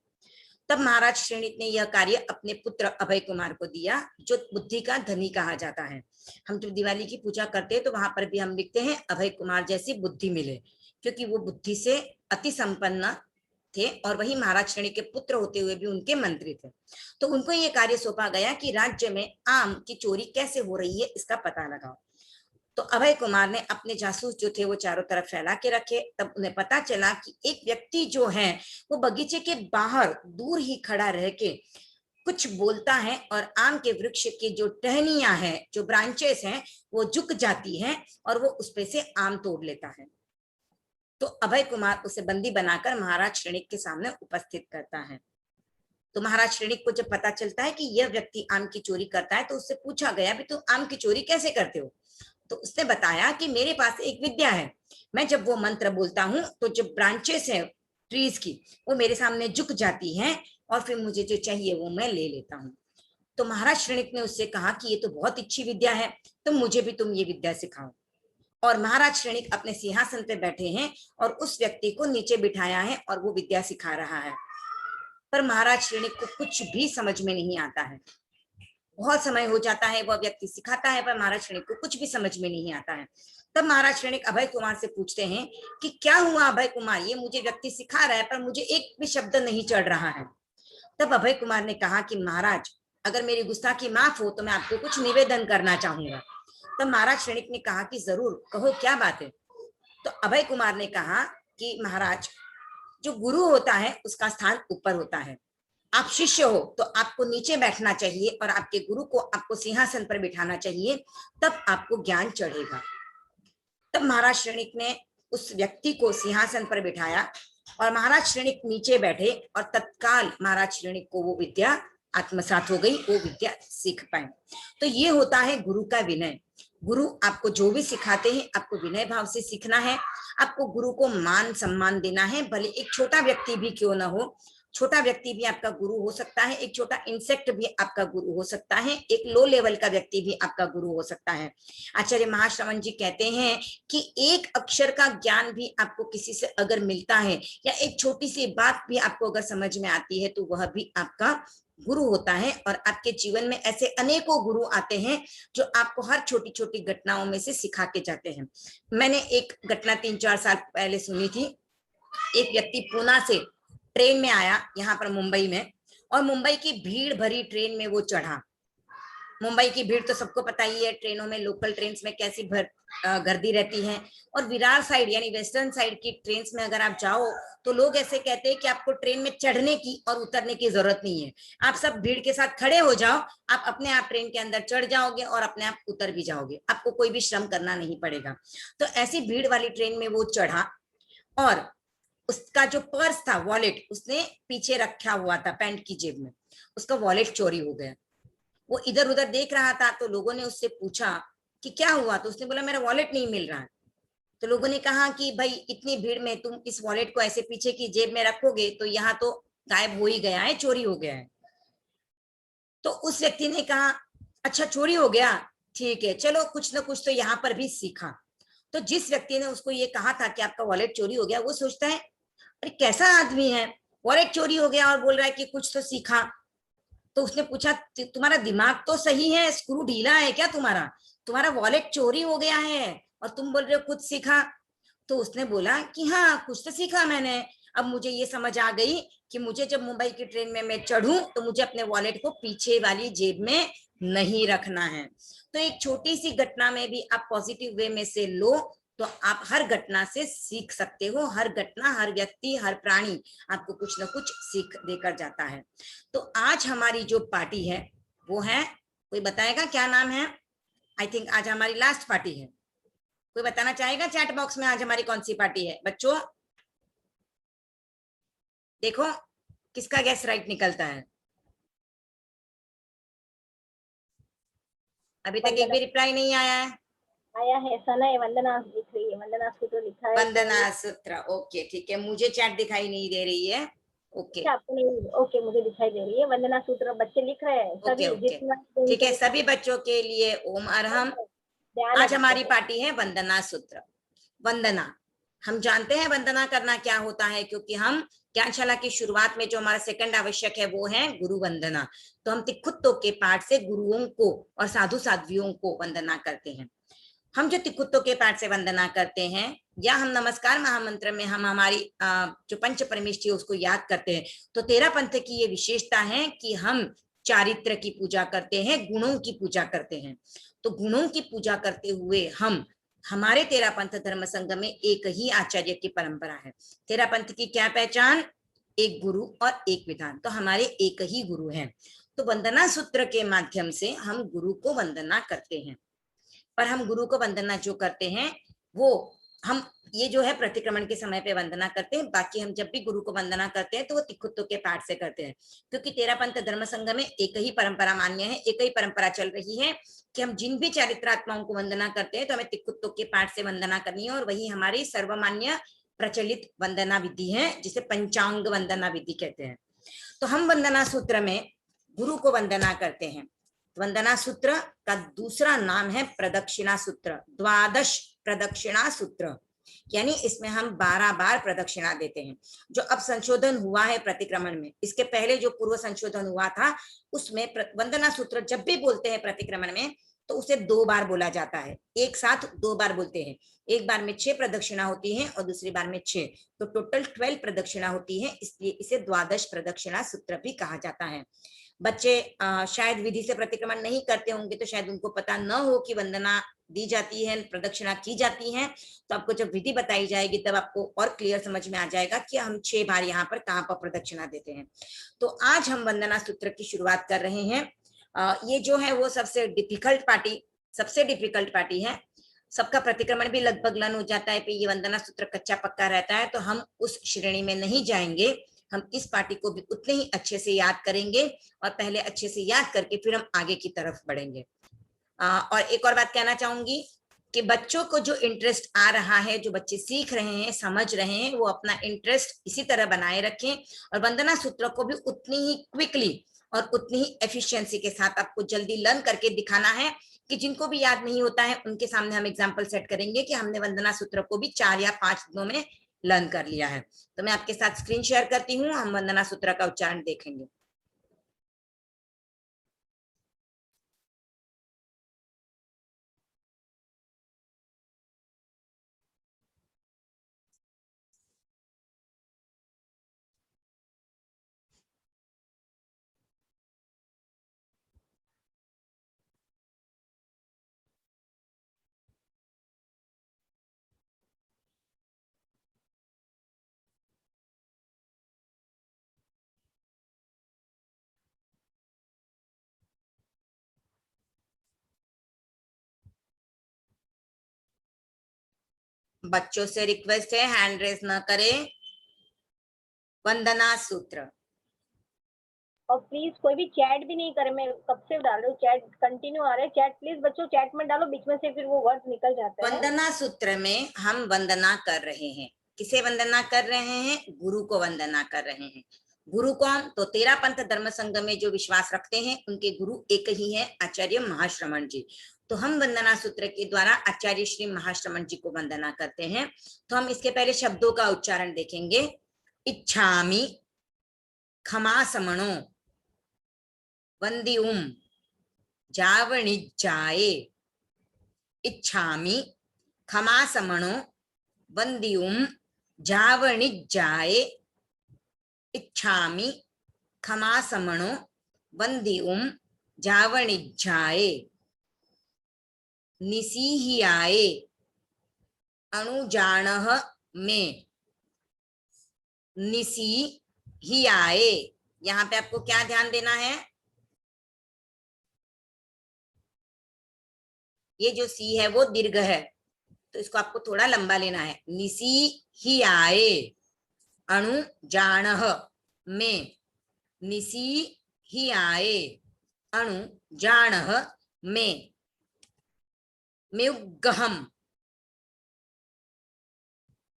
F: तब महाराज श्रेणिक ने यह कार्य अपने पुत्र अभय कुमार को दिया, जो बुद्धि का धनी कहा जाता है। हम जब दिवाली की पूजा करते हैं तो वहां पर भी हम लिखते हैं अभय कुमार जैसी बुद्धि मिले, क्योंकि वो बुद्धि से अति संपन्न थे और वही महाराज श्रेणिक के पुत्र होते हुए भी उनके मंत्री थे। तो उनको ये कार्य सौंपा गया कि राज्य में आम की चोरी कैसे हो रही है इसका पता लगाओ। तो अभय कुमार ने अपने जासूस जो थे वो चारों तरफ फैला के रखे। तब उन्हें पता चला कि एक व्यक्ति जो है वो बगीचे के बाहर दूर ही खड़ा रह के कुछ बोलता है और आम के वृक्ष की जो टहनियां हैं, जो ब्रांचेस हैं, वो झुक जाती हैं और वो उस पे से आम तोड़ लेता है। तो अभय कुमार उसे बंदी बनाकर महाराज श्रेणिक के सामने उपस्थित करता है। तो महाराज श्रेणिक को जब पता चलता है कि यह व्यक्ति आम की चोरी करता है तो उससे पूछा गया, भी तुम आम की चोरी कैसे करते हो? तो उसने बताया कि मेरे पास एक विद्या है, मैं जब वो मंत्र बोलता हूँ तो जो ब्रांचेस है ट्रीज की वो मेरे सामने झुक जाती हैं और फिर मुझे जो चाहिए वो मैं ले लेता हूँ। तो महाराज श्रेणिक ने उससे कहा कि ये तो बहुत अच्छी विद्या है, तो मुझे भी तुम ये विद्या सिखाओ। और महाराज श्रेणिक अपने सिंहासन पे बैठे हैं और उस व्यक्ति को नीचे बिठाया है और वो विद्या सिखा रहा है। पर महाराज श्रेणिक को कुछ भी समझ में नहीं आता है। बहुत समय हो जाता है, वह व्यक्ति सिखाता है पर महाराज श्रेणिक को कुछ भी समझ में नहीं आता है। तब महाराज श्रेणिक अभय कुमार से पूछते हैं कि क्या हुआ अभय कुमार, ये मुझे व्यक्ति सिखा रहा है पर मुझे एक भी शब्द नहीं चढ़ रहा है। तब अभय कुमार ने कहा कि महाराज, अगर मेरी गुस्ताखी माफ हो तो मैं आपको कुछ निवेदन करना चाहूंगा। तब महाराज श्रेणिक ने कहा कि जरूर कहो, क्या बात है? तो अभय कुमार ने कहा कि महाराज, जो गुरु होता है उसका स्थान ऊपर होता है, आप शिष्य हो तो आपको नीचे बैठना चाहिए और आपके गुरु को आपको सिंहासन पर बिठाना चाहिए, तब आपको ज्ञान चढ़ेगा। तब महाराज श्रेणिक ने उस व्यक्ति को सिंहासन पर बिठाया और महाराज श्रेणिक नीचे बैठे और तत्काल महाराज श्रेणिक को वो विद्या आत्मसात हो गई, वो विद्या सीख पाए। तो ये होता है गुरु का विनय। गुरु आपको जो भी सिखाते हैं आपको विनय भाव से सीखना है, आपको गुरु को मान सम्मान देना है, भले एक छोटा व्यक्ति भी क्यों ना हो। छोटा व्यक्ति भी आपका गुरु हो सकता है, एक छोटा इंसेक्ट भी आपका गुरु हो सकता है, एक लो लेवल का व्यक्ति भी आपका गुरु हो सकता है। आचार्य महाश्रवण जी कहते हैं कि एक अक्षर का ज्ञान भी आपको किसी से अगर मिलता है या एक छोटी सी बात भी आपको अगर समझ में आती है तो वह भी आपका गुरु होता है। और आपके जीवन में ऐसे अनेकों गुरु आते हैं जो आपको हर छोटी छोटी घटनाओं में से सिखा के जाते हैं। मैंने एक घटना 3-4 साल पहले सुनी थी। एक व्यक्ति पूना से ट्रेन में आया यहाँ पर मुंबई में, और मुंबई की भीड़ भरी ट्रेन में वो चढ़ा। मुंबई की भीड़ तो सबको पता ही है, ट्रेनों में, लोकल ट्रेन में कैसी गर्दी रहती है। और विरार साइड यानी वेस्टर्न साइड की ट्रेन में अगर आप जाओ तो लोग ऐसे कहते हैं कि आपको ट्रेन में चढ़ने की और उतरने की जरूरत नहीं है, आप सब भीड़ के साथ खड़े हो जाओ, आप अपने आप ट्रेन के अंदर चढ़ जाओगे और अपने आप उतर भी जाओगे, आपको कोई भी श्रम करना नहीं पड़ेगा। तो ऐसी भीड़ वाली ट्रेन में वो चढ़ा और उसका जो पर्स था, वॉलेट, उसने पीछे रखा हुआ था पैंट की जेब में, उसका वॉलेट चोरी हो गया। वो इधर उधर देख रहा था तो लोगों ने उससे पूछा कि क्या हुआ, तो उसने बोला मेरा वॉलेट नहीं मिल रहा है। तो लोगों ने कहा कि भाई इतनी भीड़ में तुम इस वॉलेट को ऐसे पीछे की जेब में रखोगे तो यहाँ तो गायब हो ही गया है, चोरी हो गया है। तो उस व्यक्ति ने कहा अच्छा चोरी हो गया, ठीक है, चलो कुछ ना कुछ तो यहाँ पर भी सीखा। तो जिस व्यक्ति ने उसको ये कहा था कि आपका वॉलेट चोरी हो गया, वो सोचता है अरे कैसा आदमी है, वॉलेट चोरी हो गया और बोल रहा है कि कुछ तो सीखा। तो उसने पूछा तुम्हारा दिमाग तो सही है, स्क्रू ढीला है क्या तुम्हारा? तुम्हारा वॉलेट चोरी हो गया है और तुम बोल रहे हो कुछ सीखा। तो उसने बोला कि हाँ कुछ तो सीखा मैंने। अब मुझे ये समझ आ गई कि मुझे जब मुंबई की ट्रेन में मैं चढ़ूं तो मुझे अपने वॉलेट को पीछे वाली जेब में नहीं रखना है। तो एक छोटी सी घटना में भी आप पॉजिटिव वे में से लो तो आप हर घटना से सीख सकते हो। हर घटना, हर व्यक्ति, हर प्राणी आपको कुछ ना कुछ सीख देकर जाता है। तो आज हमारी जो पार्टी है वो है, कोई बताएगा क्या नाम है? आई थिंक आज हमारी लास्ट पार्टी है। कोई बताना चाहेगा चैट बॉक्स में आज हमारी कौन सी पार्टी है? बच्चों देखो किसका गैस राइट निकलता है। अभी तक एक भी रिप्लाई नहीं आया है।
B: आया है, सना है, वंदना दिख रही है, वंदना सूत्र लिखा है।
F: वंदना सूत्र, ओके ठीक है। मुझे चैट दिखाई नहीं दे रही है। ओके
B: आपको नहीं? ओके मुझे दिखाई दे रही है। वंदना सूत्र बच्चे लिख रहे हैं सभी।
F: ओके ठीक है, सभी बच्चों के लिए ओम अरहम। आज हमारी पार्टी है वंदना सूत्र। वंदना, हम जानते हैं वंदना करना क्या होता है, क्योंकि हम ज्ञानशाला की शुरुआत में जो हमारा सेकंड आवश्यक है वो है गुरु वंदना। तो हम तिक्खुत्तों के पाठ से गुरुओं को और साधु साध्वियों को वंदना करते हैं। हम जो तिक्खुत्तों के पाठ से वंदना करते हैं या हम नमस्कार महामंत्र में हम हमारी जो पंच परमेष्ठी उसको याद करते हैं, तो तेरा पंथ की ये विशेषता है कि हम चारित्र की पूजा करते हैं, गुणों की पूजा करते हैं। तो गुणों की पूजा करते हुए हम, हमारे तेरा पंथ धर्म संघ में एक ही आचार्य की परंपरा है। तेरा पंथ की क्या पहचान? एक गुरु और एक विधान। तो हमारे एक ही गुरु हैं। तो वंदना सूत्र के माध्यम से हम गुरु को वंदना करते हैं। पर हम गुरु को वंदना जो करते हैं वो हम ये जो है प्रतिक्रमण के समय पे वंदना करते हैं। बाकी हम जब भी गुरु को वंदना करते हैं तो वो तिक्खुत्तों के पाठ से करते हैं, क्योंकि तेरा पंथ धर्म संघ में एक ही परंपरा मान्य है, एक ही परंपरा चल रही है कि हम जिन भी चारित्रात्माओं को वंदना करते हैं तो हमें तिक्खुत्तों के पाठ से वंदना करनी है। और वही हमारी सर्वमान्य प्रचलित वंदना विधि है, जिसे पंचांग वंदना विधि कहते हैं। तो हम वंदना सूत्र में गुरु को वंदना करते हैं। वंदना सूत्र का दूसरा नाम है प्रदक्षिणा सूत्र, द्वादश प्रदक्षिणा सूत्र, यानी इसमें हम 12 बार प्रदक्षिणा देते हैं। जो अब संशोधन हुआ है प्रतिक्रमण में, इसके पहले जो पूर्व संशोधन हुआ था उसमें वंदना सूत्र जब भी बोलते हैं प्रतिक्रमण में तो उसे 2 बार बोला जाता है, एक साथ 2 बार बोलते हैं। एक बार में 6 प्रदक्षिणा होती है और दूसरी बार में 6, तो टोटल 12 प्रदक्षिणा होती है, इसलिए इसे द्वादश प्रदक्षिणा सूत्र भी कहा जाता है। बच्चे शायद विधि से प्रतिक्रमण नहीं करते होंगे तो शायद उनको पता न हो कि वंदना दी जाती है, प्रदक्षिणा की जाती है। तो आपको जब विधि बताई जाएगी तब आपको और क्लियर समझ में आ जाएगा कि हम 6 बार यहाँ पर कहाँ पर प्रदक्षिणा देते हैं। तो आज हम वंदना सूत्र की शुरुआत कर रहे हैं। ये जो है वो सबसे डिफिकल्ट पार्टी है। सबका प्रतिक्रमण भी लगभग लन हो जाता है, ये वंदना सूत्र कच्चा पक्का रहता है, तो हम उस श्रेणी में नहीं जाएंगे। हम इस पार्टी को भी उतने ही अच्छे से याद करेंगे और पहले अच्छे से याद करके फिर हम आगे की तरफ बढ़ेंगे। और एक और बात कहना चाहूंगी कि बच्चों को जो इंटरेस्ट आ रहा है, जो बच्चे सीख रहे हैं, समझ रहे हैं, वो अपना इंटरेस्ट इसी तरह बनाए रखें और वंदना सूत्र को भी उतनी ही क्विकली और उतनी ही एफिशिएंसी के साथ आपको जल्दी लर्न करके दिखाना है कि जिनको भी याद नहीं होता है उनके सामने हम एग्जाम्पल सेट करेंगे कि हमने वंदना सूत्र को भी 4 या 5 दिनों में लर्न कर लिया है। तो मैं आपके साथ स्क्रीन शेयर करती हूँ, हम वंदना सूत्र का उच्चारण देखेंगे। बच्चों से रिक्वेस्ट है हैंड रेस न करें। वंदना सूत्र।
B: और प्लीज कोई भी चैट भी नहीं करे, मैं कब से डाल रही हूँ, चैट कंटिन्यू आ रहे हैं। चैट प्लीज बच्चों चैट में डालो, बीच में से फिर वो वर्ड निकल जाता है।
F: वंदना सूत्र में हम वंदना कर रहे हैं, किसे वंदना कर रहे हैं? गुरु को वंदना कर रहे हैं। गुरु कौन? तो तेरा पंथ धर्म संघ में जो विश्वास रखते हैं उनके गुरु एक ही है, आचार्य महाश्रमण जी। तो हम वंदना सूत्र के द्वारा आचार्य श्री महाश्रमण जी को वंदना करते हैं। तो हम इसके पहले शब्दों का उच्चारण देखेंगे। इच्छामि खमासमणो वन्दिउं जावणिज्जाये इच्छामि खमासमणो वन्दिउं जावणिज्जाये इच्छामि खमासमणो वन्दिउं जावणिज्जाये निसीहियाये अणुजाणः में निसीहियाये, यहाँ पे आपको क्या ध्यान देना है, ये जो सी है वो दीर्घ है तो इसको आपको थोड़ा लंबा लेना है। निसीहियाये अणुजाणः में निसीहियाये अणुजाणः में म्युग्गहम्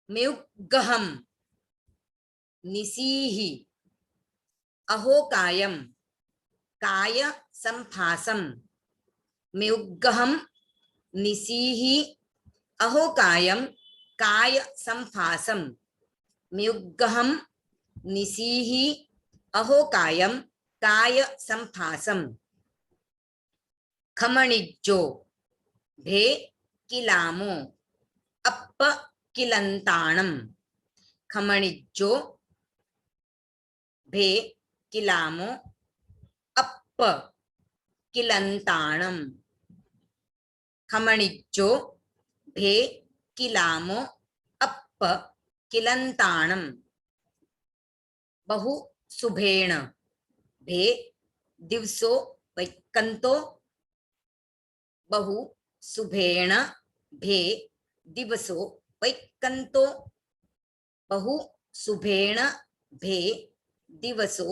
F: म्युग्गहम् निसीहि अहोकायं काय संफासम म्युग्गहम् निसीहि अहोकायं काय संफासम म्युग्गहम् निसीहि अहोकायं काय संफासम खमणिज्जो भे किलामो अप्प किलंताणम खमणिज्जो भे किलामो अप्प किलंताणम खमणिज्जो भे किलामो अप्प किलंताणम बहु शुभेण भे दिवसो वैकंतो बहु शुभेण भे दिवसो वैकंतो बहु शुभेण भे दिवसो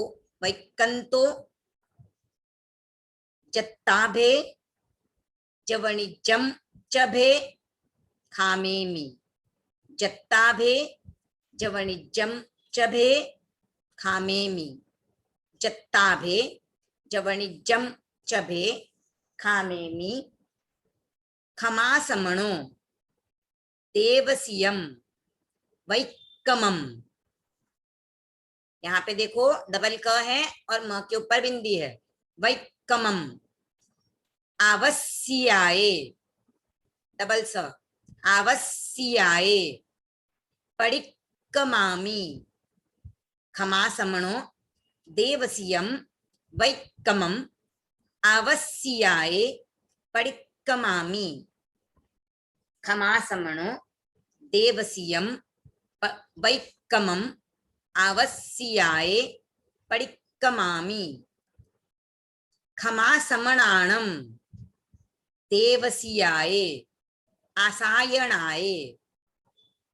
F: वैकंतो जत्ताभे जवणिजं च भे खामेमि जत्ताभे जवणिजं च भे खामेमि जत्ताभे जवणिजं च भे खामेमि खमासमणो देवसियम वैक्कमम, यहाँ पे देखो डबल क है और म के ऊपर बिंदी है, वैक्कमम आवस्याये डबल स आवस्याये पडिक्कमामि खमासमणो देवसियम वैक्कमम आवस्याये पडिक्कमामि खमासमणो देवसियम वैक्कमम आवस्याये पडिक्कमामि खमासमणाणं देवसियाये आसायणाये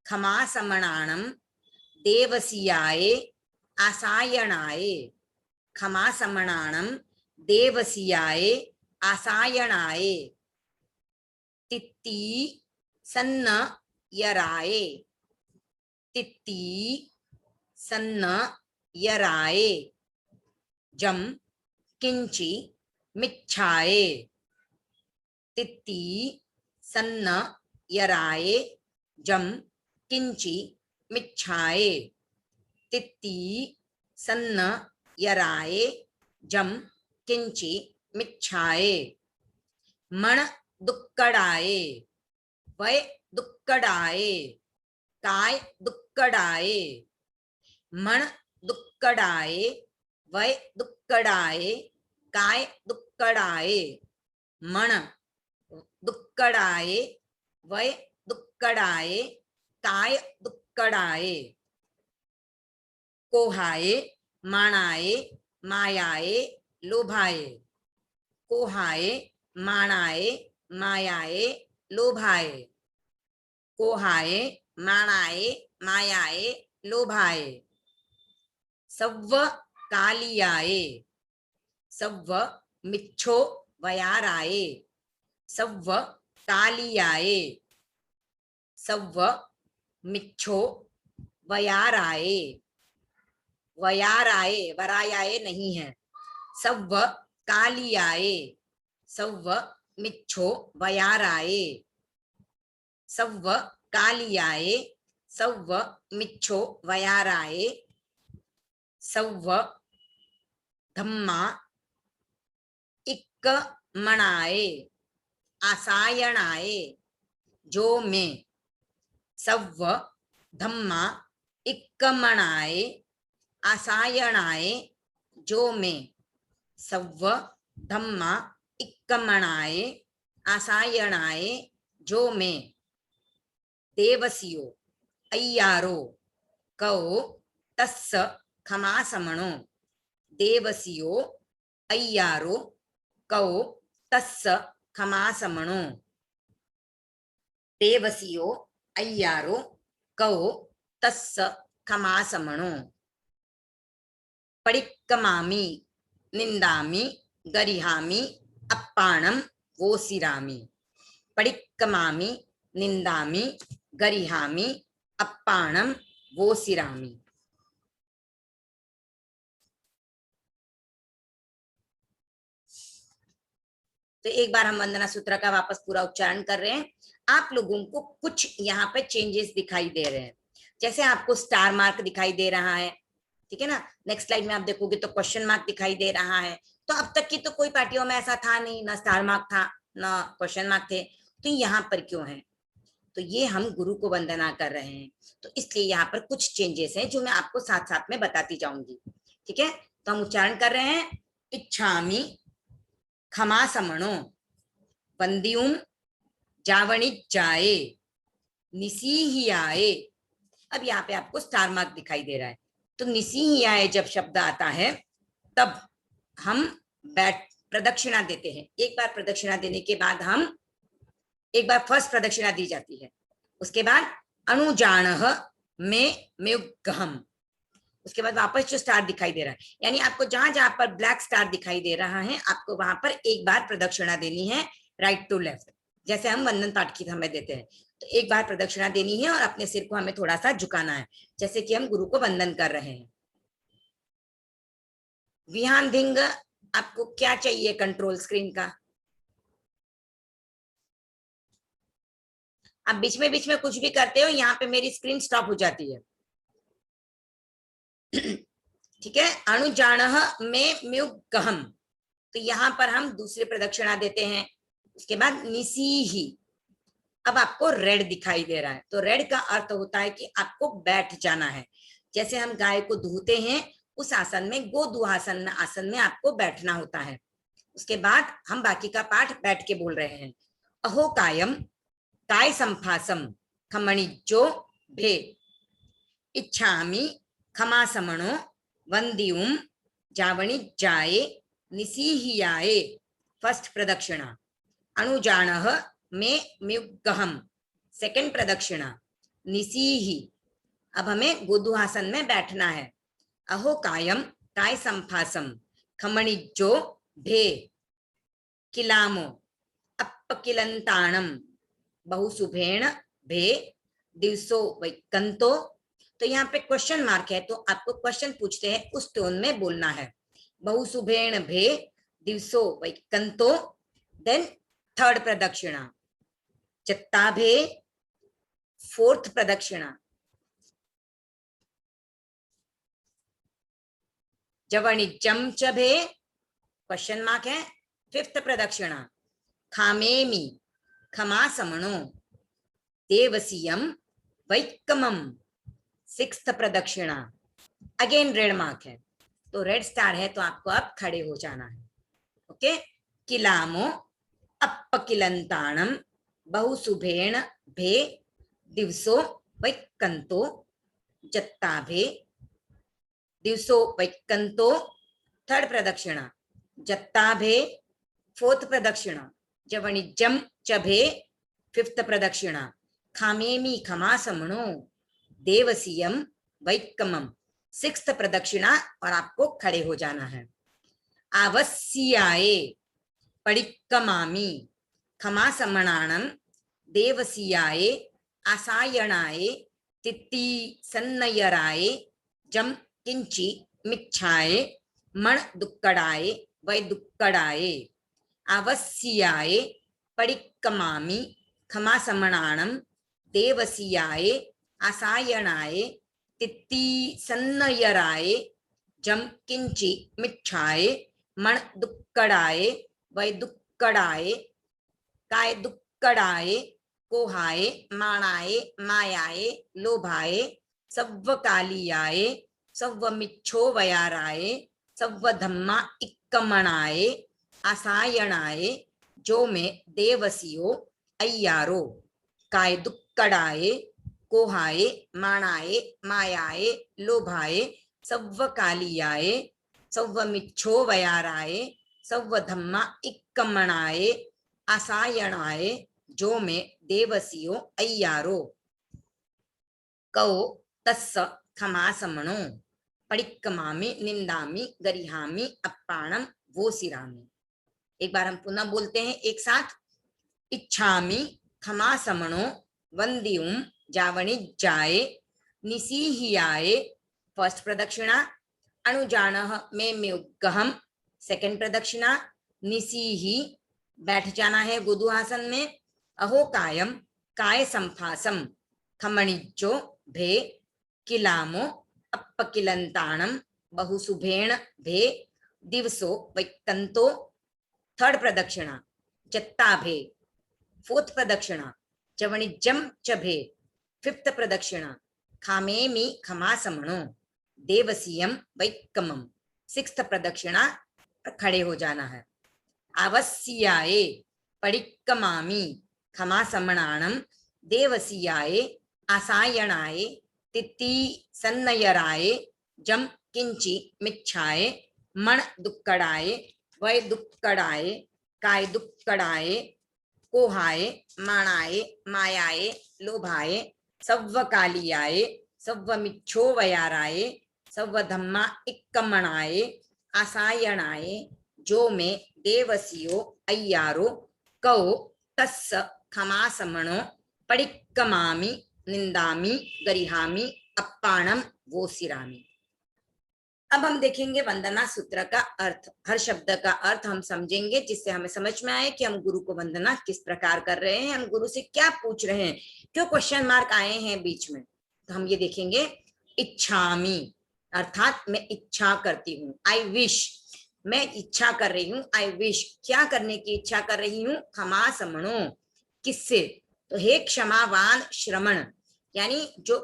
F: खमासमणाणं देवसियाये आसायणाये खमासमणाणं देवसियाये आसायणाये तित्ती सन्न यराये तित्ती सन्न यराये जम किंची मिच्छाये तित्ती सन्न यराये जम किंची मिच्छाये तित्ती सन्न यराये जम किंची मिच्छाये मण दुक्कड़ाये वय दुक्कड़ाये काय दुक्कड़ाये मण दुक्कड़ाये वय दुक्कड़ाये काय दुक्कड़ाये मण दुक्कड़ाये वय दुक्कड़ाये काय दुक्कड़ाये कोहाये माणाये मायाये लोभाये कोहाये माणाये मायाये लोभाये कोहाये माणाये मायाये लोभाये सव्व कालियाये सव्व मिच्छो वयाराये सव्व कालियाये सव्व मिच्छो वयाराये वयाराये वरायाये नहीं है सव्व कालियाये सव्व मिच्छो वयाराये सव्व कालियाये सव्व मिच्छो वयाराये सव्व धम्मा इक्क मणाए आसायणाए जो में सव्व धम्मा इक्कमणाए आसायणाए जो में सव्व धम्मा इक्कमणाए आसायणाए जो में देवसियो अय्यारो कौ तस्स खमासमणो देवसियो अय्यारो कौ तस्स खमासमणो देवसियो अय्यारो कौ तस्स खमासमणो पडिक्कमामि निंदामि गरिहामि अप्पाणं वोसिरामि पडिक्कमामि निंदामि गरिहामि अप्पाणं वोसिरामि। तो एक बार हम वंदना सूत्र का वापस पूरा उच्चारण कर रहे हैं। आप लोगों को कुछ यहाँ पे चेंजेस दिखाई दे रहे हैं, जैसे आपको स्टार मार्क दिखाई दे रहा है, ठीक है ना। नेक्स्ट स्लाइड में आप देखोगे तो क्वेश्चन मार्क दिखाई दे रहा है। तो अब तक की तो कोई पार्टियों में ऐसा था नहीं, ना स्टार मार्क था ना क्वेश्चन मार्क थे, तो यहाँ पर क्यों है? तो ये हम गुरु को वंदना कर रहे हैं, तो इसलिए यहाँ पर कुछ चेंजेस हैं जो मैं आपको साथ साथ में बताती जाऊंगी, ठीक है। तो हम उच्चारण कर रहे हैं, इच्छामि खमासमणो वंद्युम जावणिज्जाए निसीहियाए। अब यहाँ पे आपको स्टार मार्क दिखाई दे रहा है। तो निसीहियाए जब शब्द आता है तब हम बैठ प्रदक्षिणा देते हैं। एक बार प्रदक्षिणा देने के बाद हम एक बार फर्स्ट प्रदक्षिणा दी जाती है, उसके बाद अनुजानः में म्युग्गहम्, उसके बाद वापस जो स्टार दिखाई दे रहा है, यानी आपको जहां जहां पर ब्लैक स्टार दिखाई दे रहा है आपको वहां पर एक बार प्रदक्षिणा देनी है, राइट टू लेफ्ट, जैसे हम वंदन पाठ की समय देते हैं। तो एक बार प्रदक्षिणा देनी है और अपने सिर को हमें थोड़ा सा झुकाना है, जैसे कि हम गुरु को वंदन कर रहे हैं। विहान धिंग, आपको क्या चाहिए कंट्रोल स्क्रीन का? आप बीच में कुछ भी करते हो, यहाँ पे मेरी स्क्रीन स्टॉप हो जाती है, ठीक है। अनुजानः में म्युग्गहम्, तो यहाँ पर हम दूसरी प्रदक्षिणा देते हैं। उसके बाद निसीहि, अब आपको रेड दिखाई दे रहा है, तो रेड का अर्थ होता है कि आपको बैठ जाना है। जैसे हम गाय को धोते हैं उस आसन में, गोदुहासन आसन में आपको बैठना होता है। उसके बाद हम बाकी का पाठ बैठ के बोल रहे हैं। अहो कायम काय संफासम खमणिज्जो भे इच्छामि खमासमणो वंद्युम जावणिज्जाए निसीहियाए, फर्स्ट प्रदक्षिणा। अनुजानः में म्युग्गहम्, सेकंड प्रदक्षिणा। निसीहि, अब हमें गोदुहासन में बैठना है। अहो कायम काय संफासम खमणिज्जो भे किलामो अपकिलंताणम बहुसुभेण भे दिवसो वैकंतो। तो यहाँ पे क्वेश्चन मार्क है, तो आपको क्वेश्चन पूछते हैं उस टोन में बोलना है। बहुसुभेण भे दिवसो वैकंतो। देन थर्ड प्रदक्षिणा चत्ताभे, फोर्थ प्रदक्षिणा जवणिज्जं च भे, क्वेश्चन मार्क है, फिफ्थ प्रदक्षिणा खामेमि खमासमणो देवसियम वैक्कमम, सिक्स्थ प्रदक्षिणा, अगेन रेड मार्क है, तो रेड स्टार है, तो आपको अब खड़े हो जाना है, ओके। किलामो अपकिलंताणम बहुसुभेण भे दिवसो वैक्कंतो जत्ताभे दिवसो वैक्कंतो, थर्ड प्रदक्षिणा जत्ताभे, फोर्थ प्रदक्षिणा जवणिज्जं च भे, फिफ्थ प्रदक्षिणा खामेमि खमासमणो देवसियम वैक्कमम, सिक्स्थ प्रदक्षिणा, और आपको खड़े हो जाना है। आवस्याये पडिक्कमामि खमासमणाणं देवसियाये आसायणाये तित्ति सन्नयराये जम किंचि मिच्छाये मण दुक्कड़ाये वै दुक्कड़ाये। आवस्याये पडिक्कमामि खमासमणाणं देवसियाये आसायणाये तित्ति सन्नयराये जम किंची मिच्छाए मण दुक्कड़ाए वै दुक्कड़ाए काय दुक्कड़ाए कोहाए माणाए मायाए लोभाए सव्व कालियाए सव्व मिच्छो वयाराए सव्व धम्मा इक्कमणाए आसायणाए जो में देवसियो अय्यारो काय दुक्कड़ाए कोहाए माणाए मायाए लोभाए सव्व कालियाए सव्व मिच्छो वयाराए सव्व धम्मा इक्कमणाए आसायणाए जो में देवसियो अय्यारो कौ तस्स खमासमणो पडिक्कमामि निंदामि गरिहामि अप्पाणम वोसिरामि। एक बार हम पुनः बोलते हैं एक साथ। इच्छामि खमासमणो वंदियुम जावणिज्जाए निसीहियाए फर्स्ट प्रदक्षिणा, अणुजानः मे म्युग्गहम सेकंड प्रदक्षिणा, निसीहि बैठ जाना है गुदुहासन में, अहो कायम काय संफासम खमणिज्जो भे किलामो अपकिलंताणम बहुसुभेण भे दिवसो वैक्तंतो थर्ड प्रदक्षिणा, जत्ता भे फोर्थ प्रदक्षिणा, चवणिज्जम च भे फिफ्थ प्रदक्षिणा, खामेमि खमासमणो देवसियम वैक्कमम सिक्स्थ प्रदक्षिणा खड़े हो जाना है। आवस्याये पडिक्कमामि खमासमणाणम देवसियाये आसायणाये तिथि सन्नयराये जम किंची मिच्छाये मण दुक्कड़ाये वै दुक्कड़ाये काय दुक्कड़ाये कोहाये माणाये मायाये लोभाये सव्व कालियाये सव्व मिच्छो वयाराये सव्व धम्मा इक्कमणाये आसायणाये जो में देवसियो अय्यारो कौ तस्स खमासमणो पडिक्कमामि निंदामि गरिहामि अप्पाणम वोसिरामि। अब हम देखेंगे वंदना सूत्र का अर्थ। हर शब्द का अर्थ हम समझेंगे जिससे हमें समझ में आए कि हम गुरु को वंदना किस प्रकार कर रहे हैं, हम गुरु से क्या पूछ रहे हैं, क्यों क्वेश्चन मार्क आए हैं बीच में। तो हम ये देखेंगे। इच्छामि अर्थात मैं इच्छा करती हूँ, आई विश, मैं इच्छा कर रही हूँ, आई विश, क्या करने की इच्छा कर रही हूँ, क्षमासमणो, किससे, तो हे क्षमावान श्रमण, यानी जो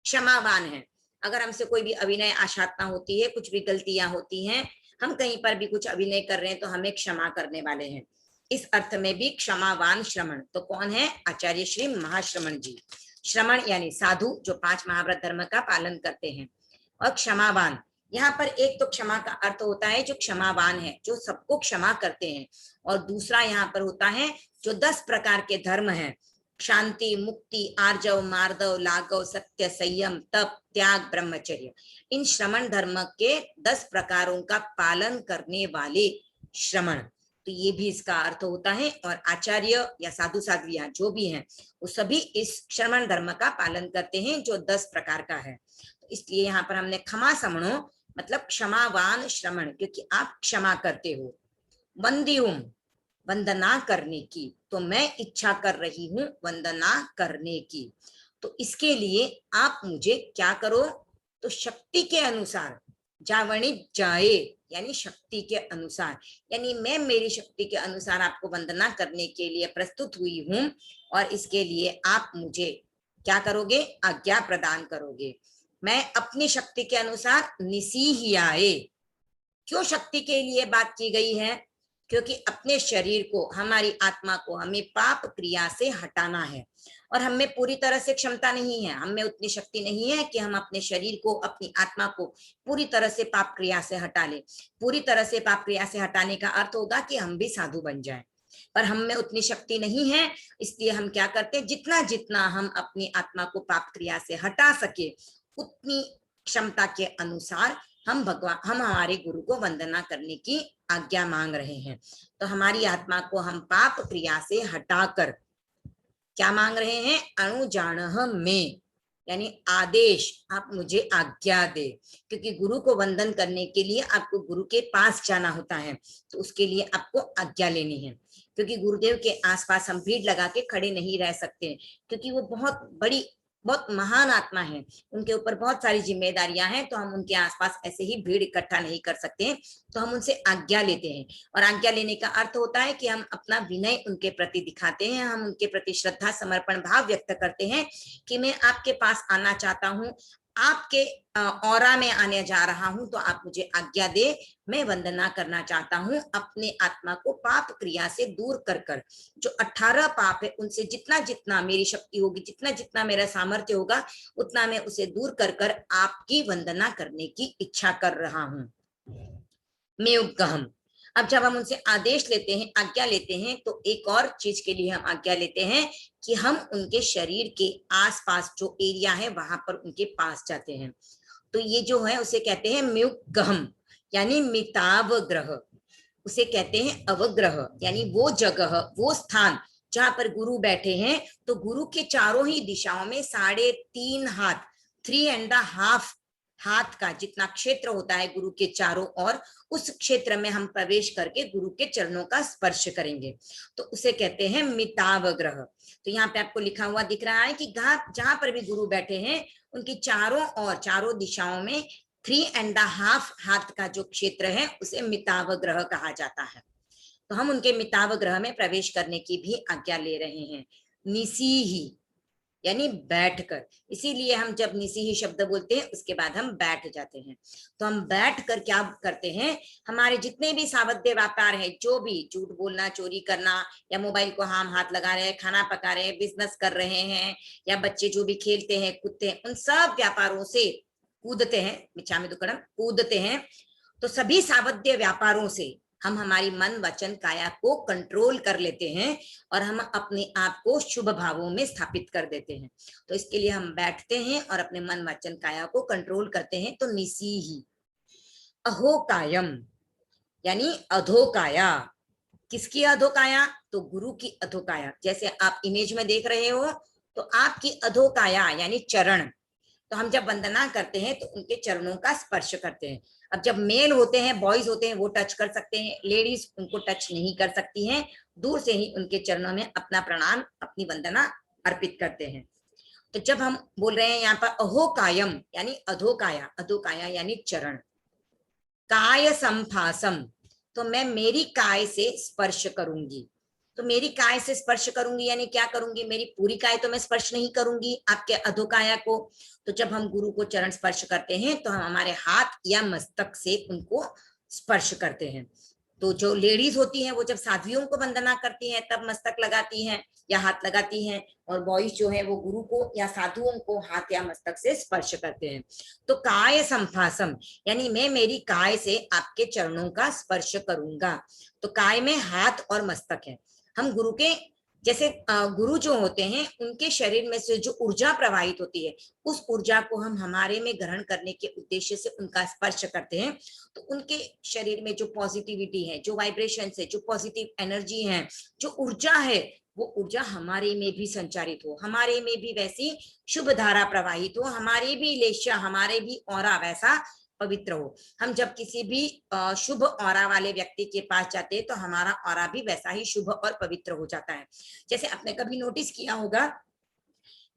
F: क्षमावान है। अगर हमसे कोई भी अभिनय आशातना होती है, कुछ भी गलतियां होती हैं, हम कहीं पर भी कुछ अभिनय कर रहे हैं तो हमें क्षमा करने वाले हैं। इस अर्थ में भी क्षमावान श्रमण, तो कौन है, आचार्य श्री महाश्रमण जी। श्रमण यानी साधु जो 5 महाव्रत धर्म का पालन करते हैं, और क्षमावान, यहाँ पर एक तो क्षमा का अर्थ होता है जो क्षमावान है, जो सबको क्षमा करते हैं, और दूसरा यहाँ पर होता है जो 10 प्रकार के धर्म हैं, शांति, मुक्ति, आर्जव, मार्दव, लाघव, सत्य, संयम, तप, त्याग, ब्रह्मचर्य, इन श्रमण धर्म के 10 प्रकारों का पालन करने वाले श्रमण, तो ये भी इसका अर्थ होता है। और आचार्य या साधु साध्वियां जो भी हैं वो सभी इस श्रमण धर्म का पालन करते हैं जो 10 प्रकार का है। तो इसलिए यहाँ पर हमने क्षमा समणो मतलब क्षमावान श्रमण, क्योंकि आप क्षमा करते हो। वंदियुम वंदना करने की, तो मैं इच्छा कर रही हूँ वंदना करने की, तो इसके लिए आप मुझे क्या करो, तो शक्ति के अनुसार, जावणी जाए यानी शक्ति के अनुसार, यानी मैं मेरी शक्ति के अनुसार आपको वंदना करने के लिए प्रस्तुत हुई हूँ, और इसके लिए आप मुझे क्या करोगे, आज्ञा प्रदान करोगे। मैं अपनी शक्ति के अनुसार निसीहियाए, क्यों शक्ति के लिए बात की गई है, क्योंकि अपने शरीर को, हमारी आत्मा को हमें पाप क्रिया से हटाना है, और हमें पूरी तरह से क्षमता नहीं है, हमें उतनी शक्ति नहीं है कि हम अपने शरीर को, अपनी आत्मा को पूरी तरह से पाप क्रिया से हटा ले। पूरी तरह से पाप क्रिया से हटाने का अर्थ होगा कि हम भी साधु बन जाएं, पर हम में उतनी शक्ति नहीं है। इसलिए हम क्या करते हैं, जितना जितना हम अपनी आत्मा को पाप क्रिया से हटा सके उतनी क्षमता के अनुसार हम हमारे गुरु को वंदना करने की आज्ञा मांग रहे हैं। तो हमारी आत्मा को हम पाप क्रिया से हटाकर क्या मांग रहे हैं, अणुजानः में, यानी आदेश, आप मुझे आज्ञा दे, क्योंकि गुरु को वंदन करने के लिए आपको गुरु के पास जाना होता है, तो उसके लिए आपको आज्ञा लेनी है। क्योंकि गुरुदेव के आसपास हम भीड़ लगा के खड़े नहीं रह सकते, क्योंकि वो बहुत बड़ी बहुत महान आत्मा है, उनके ऊपर बहुत सारी जिम्मेदारियां हैं, तो हम उनके आसपास ऐसे ही भीड़ इकट्ठा नहीं कर सकते हैं, तो हम उनसे आज्ञा लेते हैं। और आज्ञा लेने का अर्थ होता है कि हम अपना विनय उनके प्रति दिखाते हैं, हम उनके प्रति श्रद्धा समर्पण भाव व्यक्त करते हैं कि मैं आपके पास आना चाहता हूँ, आपके औरा में आने जा रहा हूं, तो आप मुझे आज्ञा दे, मैं वंदना करना चाहता हूं अपने आत्मा को पाप क्रिया से दूर कर कर। जो 18 पाप है उनसे जितना जितना मेरी शक्ति होगी, जितना जितना मेरा सामर्थ्य होगा, उतना मैं उसे दूर कर कर आपकी वंदना करने की इच्छा कर रहा हूं। मैं उपगहम। अब जब हम उनसे आदेश लेते हैं, आज्ञा लेते हैं, तो एक और चीज के लिए हम आज्ञा लेते हैं कि हम उनके शरीर के आसपास जो एरिया है वहां पर उनके पास जाते हैं। तो ये जो है उसे कहते हैं म्युगहम, यानी मितावग्रह। उसे कहते हैं अवग्रह, यानी वो जगह, वो स्थान जहां पर गुरु बैठे हैं, तो गुरु के चारों ही दिशाओं में 3.5 हाथ, 3.5 हाथ का जितना क्षेत्र होता है गुरु के चारों ओर, उस क्षेत्र में हम प्रवेश करके गुरु के चरणों का स्पर्श करेंगे, तो उसे कहते हैं मितावग्रह। तो यहाँ पे आपको लिखा हुआ दिख रहा है कि जहां पर भी गुरु बैठे हैं उनकी चारों ओर, चारों दिशाओं में 3.5 हाथ का जो क्षेत्र है उसे मितावग्रह कहा जाता है। तो हम उनके मितावग्रह में प्रवेश करने की भी आज्ञा ले रहे हैं। निसीही यानी बैठकर, इसीलिए हम जब निसीही शब्द बोलते हैं उसके बाद हम बैठ जाते हैं। तो हम बैठकर क्या करते हैं, हमारे जितने भी सावध्य व्यापार है, जो भी झूठ बोलना, चोरी करना, या मोबाइल को हम हाथ लगा रहे हैं, खाना पका रहे हैं, बिजनेस कर रहे हैं, या बच्चे जो भी खेलते हैं, कूदते हैं, उन सब व्यापारों से कूदते हैं, मिच्छामि दुक्कडम, कूदते हैं। तो सभी सावध्य व्यापारों से हम हमारी मन वचन काया को कंट्रोल कर लेते हैं और हम अपने आप को शुभ भावों में स्थापित कर देते हैं। तो इसके लिए हम बैठते हैं और अपने मन वचन काया को कंट्रोल करते हैं। तो निसीही। अहोकायम यानी अधोकाया। किसकी अधोकाया? तो गुरु की अधोकाया। जैसे आप इमेज में देख रहे हो, तो आपकी अधोकाया यानी चरण, तो हम जब वंदना करते हैं तो उनके चरणों का स्पर्श करते हैं। अब जब मेल होते हैं, बॉयज होते हैं, वो टच कर सकते हैं, लेडीज उनको टच नहीं कर सकती हैं, दूर से ही उनके चरणों में अपना प्रणाम, अपनी वंदना अर्पित करते हैं। तो जब हम बोल रहे हैं यहाँ पर अहोकायम यानी अधोकाया, अधोकाया यानी चरण। काय संभासम, तो मैं मेरी काय से स्पर्श करूंगी। तो मेरी काय से स्पर्श करूंगी यानी क्या करूंगी, मेरी पूरी काय तो मैं स्पर्श नहीं करूंगी आपके अधोकाया को। तो जब हम गुरु को चरण स्पर्श करते हैं तो हम हमारे हाथ या मस्तक से उनको स्पर्श करते हैं। तो जो लेडीज होती हैं वो जब साध्वियों को वंदना करती हैं तब मस्तक लगाती हैं या हाथ लगाती हैं, और बॉयज जो है वो गुरु को या साधुओं को हाथ या मस्तक से स्पर्श करते हैं। तो काय संभासम यानी मैं मेरी काय से आपके चरणों का स्पर्श करूंगा। तो काय में हाथ और मस्तक है। हम गुरु के जैसे गुरु जो होते हैं उनके शरीर में से जो ऊर्जा प्रवाहित होती है, उस ऊर्जा को हम हमारे में ग्रहण करने के उद्देश्य से उनका स्पर्श करते हैं। तो उनके शरीर में जो पॉजिटिविटी है, जो वाइब्रेशन है, जो पॉजिटिव एनर्जी है, जो ऊर्जा है, वो ऊर्जा हमारे में भी संचारित हो, हमारे में भी वैसी शुभ धारा प्रवाहित हो, हमारे भी लेशा, हमारे भी ऑरा वैसा पवित्र हो। हम जब किसी भी शुभ ऑरा वाले व्यक्ति के पास जाते हैं तो हमारा ऑरा भी वैसा ही शुभ और पवित्र हो जाता है। जैसे आपने कभी नोटिस किया होगा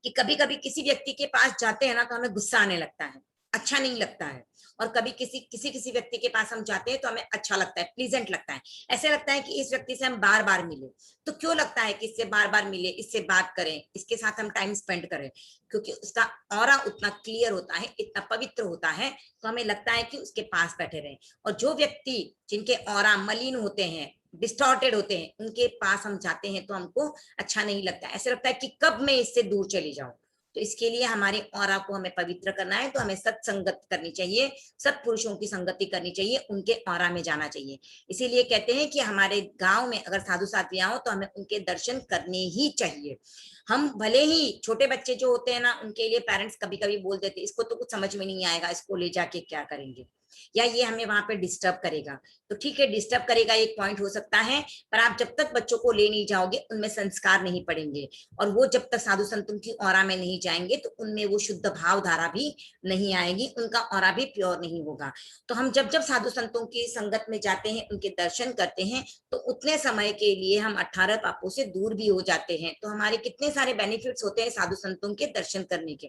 F: कि कभी कभी किसी व्यक्ति के पास जाते हैं ना तो हमें गुस्सा आने लगता है, अच्छा नहीं लगता है, और कभी किसी व्यक्ति के पास हम जाते हैं तो हमें अच्छा लगता है, प्लीजेंट लगता है, ऐसे लगता है कि इस व्यक्ति से हम बार बार मिले। तो क्यों लगता है कि इससे बार बार मिले, इससे बात करें, इसके साथ हम टाइम स्पेंड करें? क्योंकि उसका ऑरा उतना क्लियर होता है, इतना पवित्र होता है, तो हमें लगता है कि उसके पास बैठे रहें। और जो व्यक्ति जिनके ऑरा मलिन होते हैं, डिस्टॉर्टेड होते हैं, उनके पास हम जाते हैं तो हमको अच्छा नहीं लगता, ऐसे लगता है कि कब मैं इससे दूर चली जाऊं। तो इसके लिए हमारे ऑरा को हमें पवित्र करना है तो हमें सत्संगत करनी चाहिए, सत्पुरुषों की संगति करनी चाहिए, उनके ऑरा में जाना चाहिए। इसीलिए कहते हैं कि हमारे गांव में अगर साधु साध्वियां हो तो हमें उनके दर्शन करने ही चाहिए। हम भले ही छोटे बच्चे जो होते हैं ना, उनके लिए पेरेंट्स कभी कभी बोल देते इसको तो कुछ समझ में नहीं आएगा, इसको ले जाके क्या करेंगे, या ये हमें वहां पे डिस्टर्ब करेगा। तो ठीक है, डिस्टर्ब करेगा एक पॉइंट हो सकता है, पर आप जब तक बच्चों को ले नहीं जाओगे उनमें संस्कार नहीं पड़ेंगे, और वो जब तक साधु संतों की ऑरा में नहीं जाएंगे तो उनमें वो शुद्ध भाव धारा भी नहीं आएगी, उनका ऑरा भी प्योर नहीं होगा। तो हम जब जब साधु संतों की संगत में जाते हैं, उनके दर्शन करते हैं, तो उतने समय के लिए हम 18 पापों से दूर भी हो जाते हैं। तो हमारे कितने सारे बेनिफिट्स होते हैं साधु संतों के दर्शन करने के,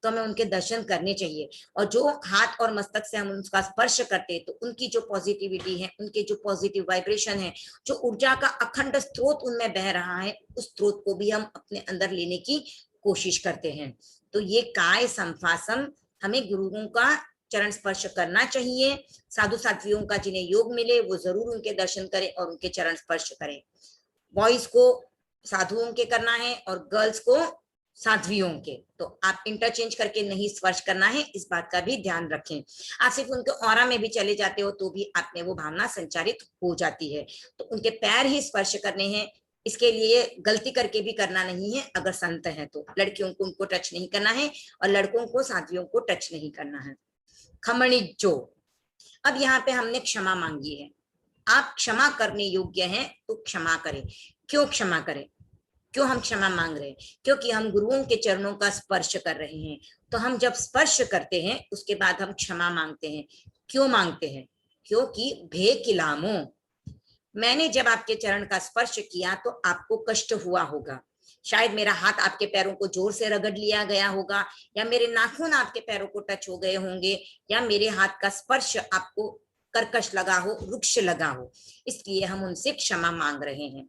F: तो हमें उनके दर्शन करने चाहिए। और जो हाथ और मस्तक से हम उनका स्पर्श करते हैं तो उनकी जो पॉजिटिविटी है, उनके जो पॉजिटिव वाइब्रेशन है, जो ऊर्जा का अखंड स्रोत उनमें बह रहा है, उस स्रोत को भी हम अपने अंदर लेने की कोशिश करते हैं। तो ये काय संफासम, हमें गुरुओं का चरण स्पर्श करना चाहिए। साधु साध्वियों का जिन्हें योग मिले वो जरूर उनके दर्शन करें और उनके चरण स्पर्श करें। बॉयज को साधुओं के करना है और गर्ल्स को साध्वियों के, तो आप इंटरचेंज करके नहीं स्पर्श करना है, इस बात का भी ध्यान रखें। आप सिर्फ उनके ऑरा में भी चले जाते हो तो भी आप में वो भावना संचारित हो जाती है। तो उनके पैर ही स्पर्श करने हैं, इसके लिए गलती करके भी करना नहीं है। अगर संत है तो लड़कियों को उनको टच नहीं करना है और लड़कों को साध्वियों को टच नहीं करना है। खमणिज्जो, अब यहाँ पे हमने क्षमा मांगी है। आप क्षमा करने योग्य हैं तो क्षमा करें। क्यों क्षमा करें, क्यों हम क्षमा मांग रहे हैं? क्योंकि हम गुरुओं के चरणों का स्पर्श कर रहे हैं। तो हम जब स्पर्श करते हैं उसके बाद हम क्षमा मांगते हैं। क्यों मांगते हैं? क्योंकि भे किलामो, मैंने जब आपके चरण का स्पर्श किया तो आपको कष्ट हुआ होगा। शायद मेरा हाथ आपके पैरों को जोर से रगड़ लिया गया होगा, या मेरे नाखून आपके पैरों को टच हो गए होंगे, या मेरे हाथ का स्पर्श आपको कर्कश लगा हो, रुक्ष लगा हो, इसलिए हम उनसे क्षमा मांग रहे हैं।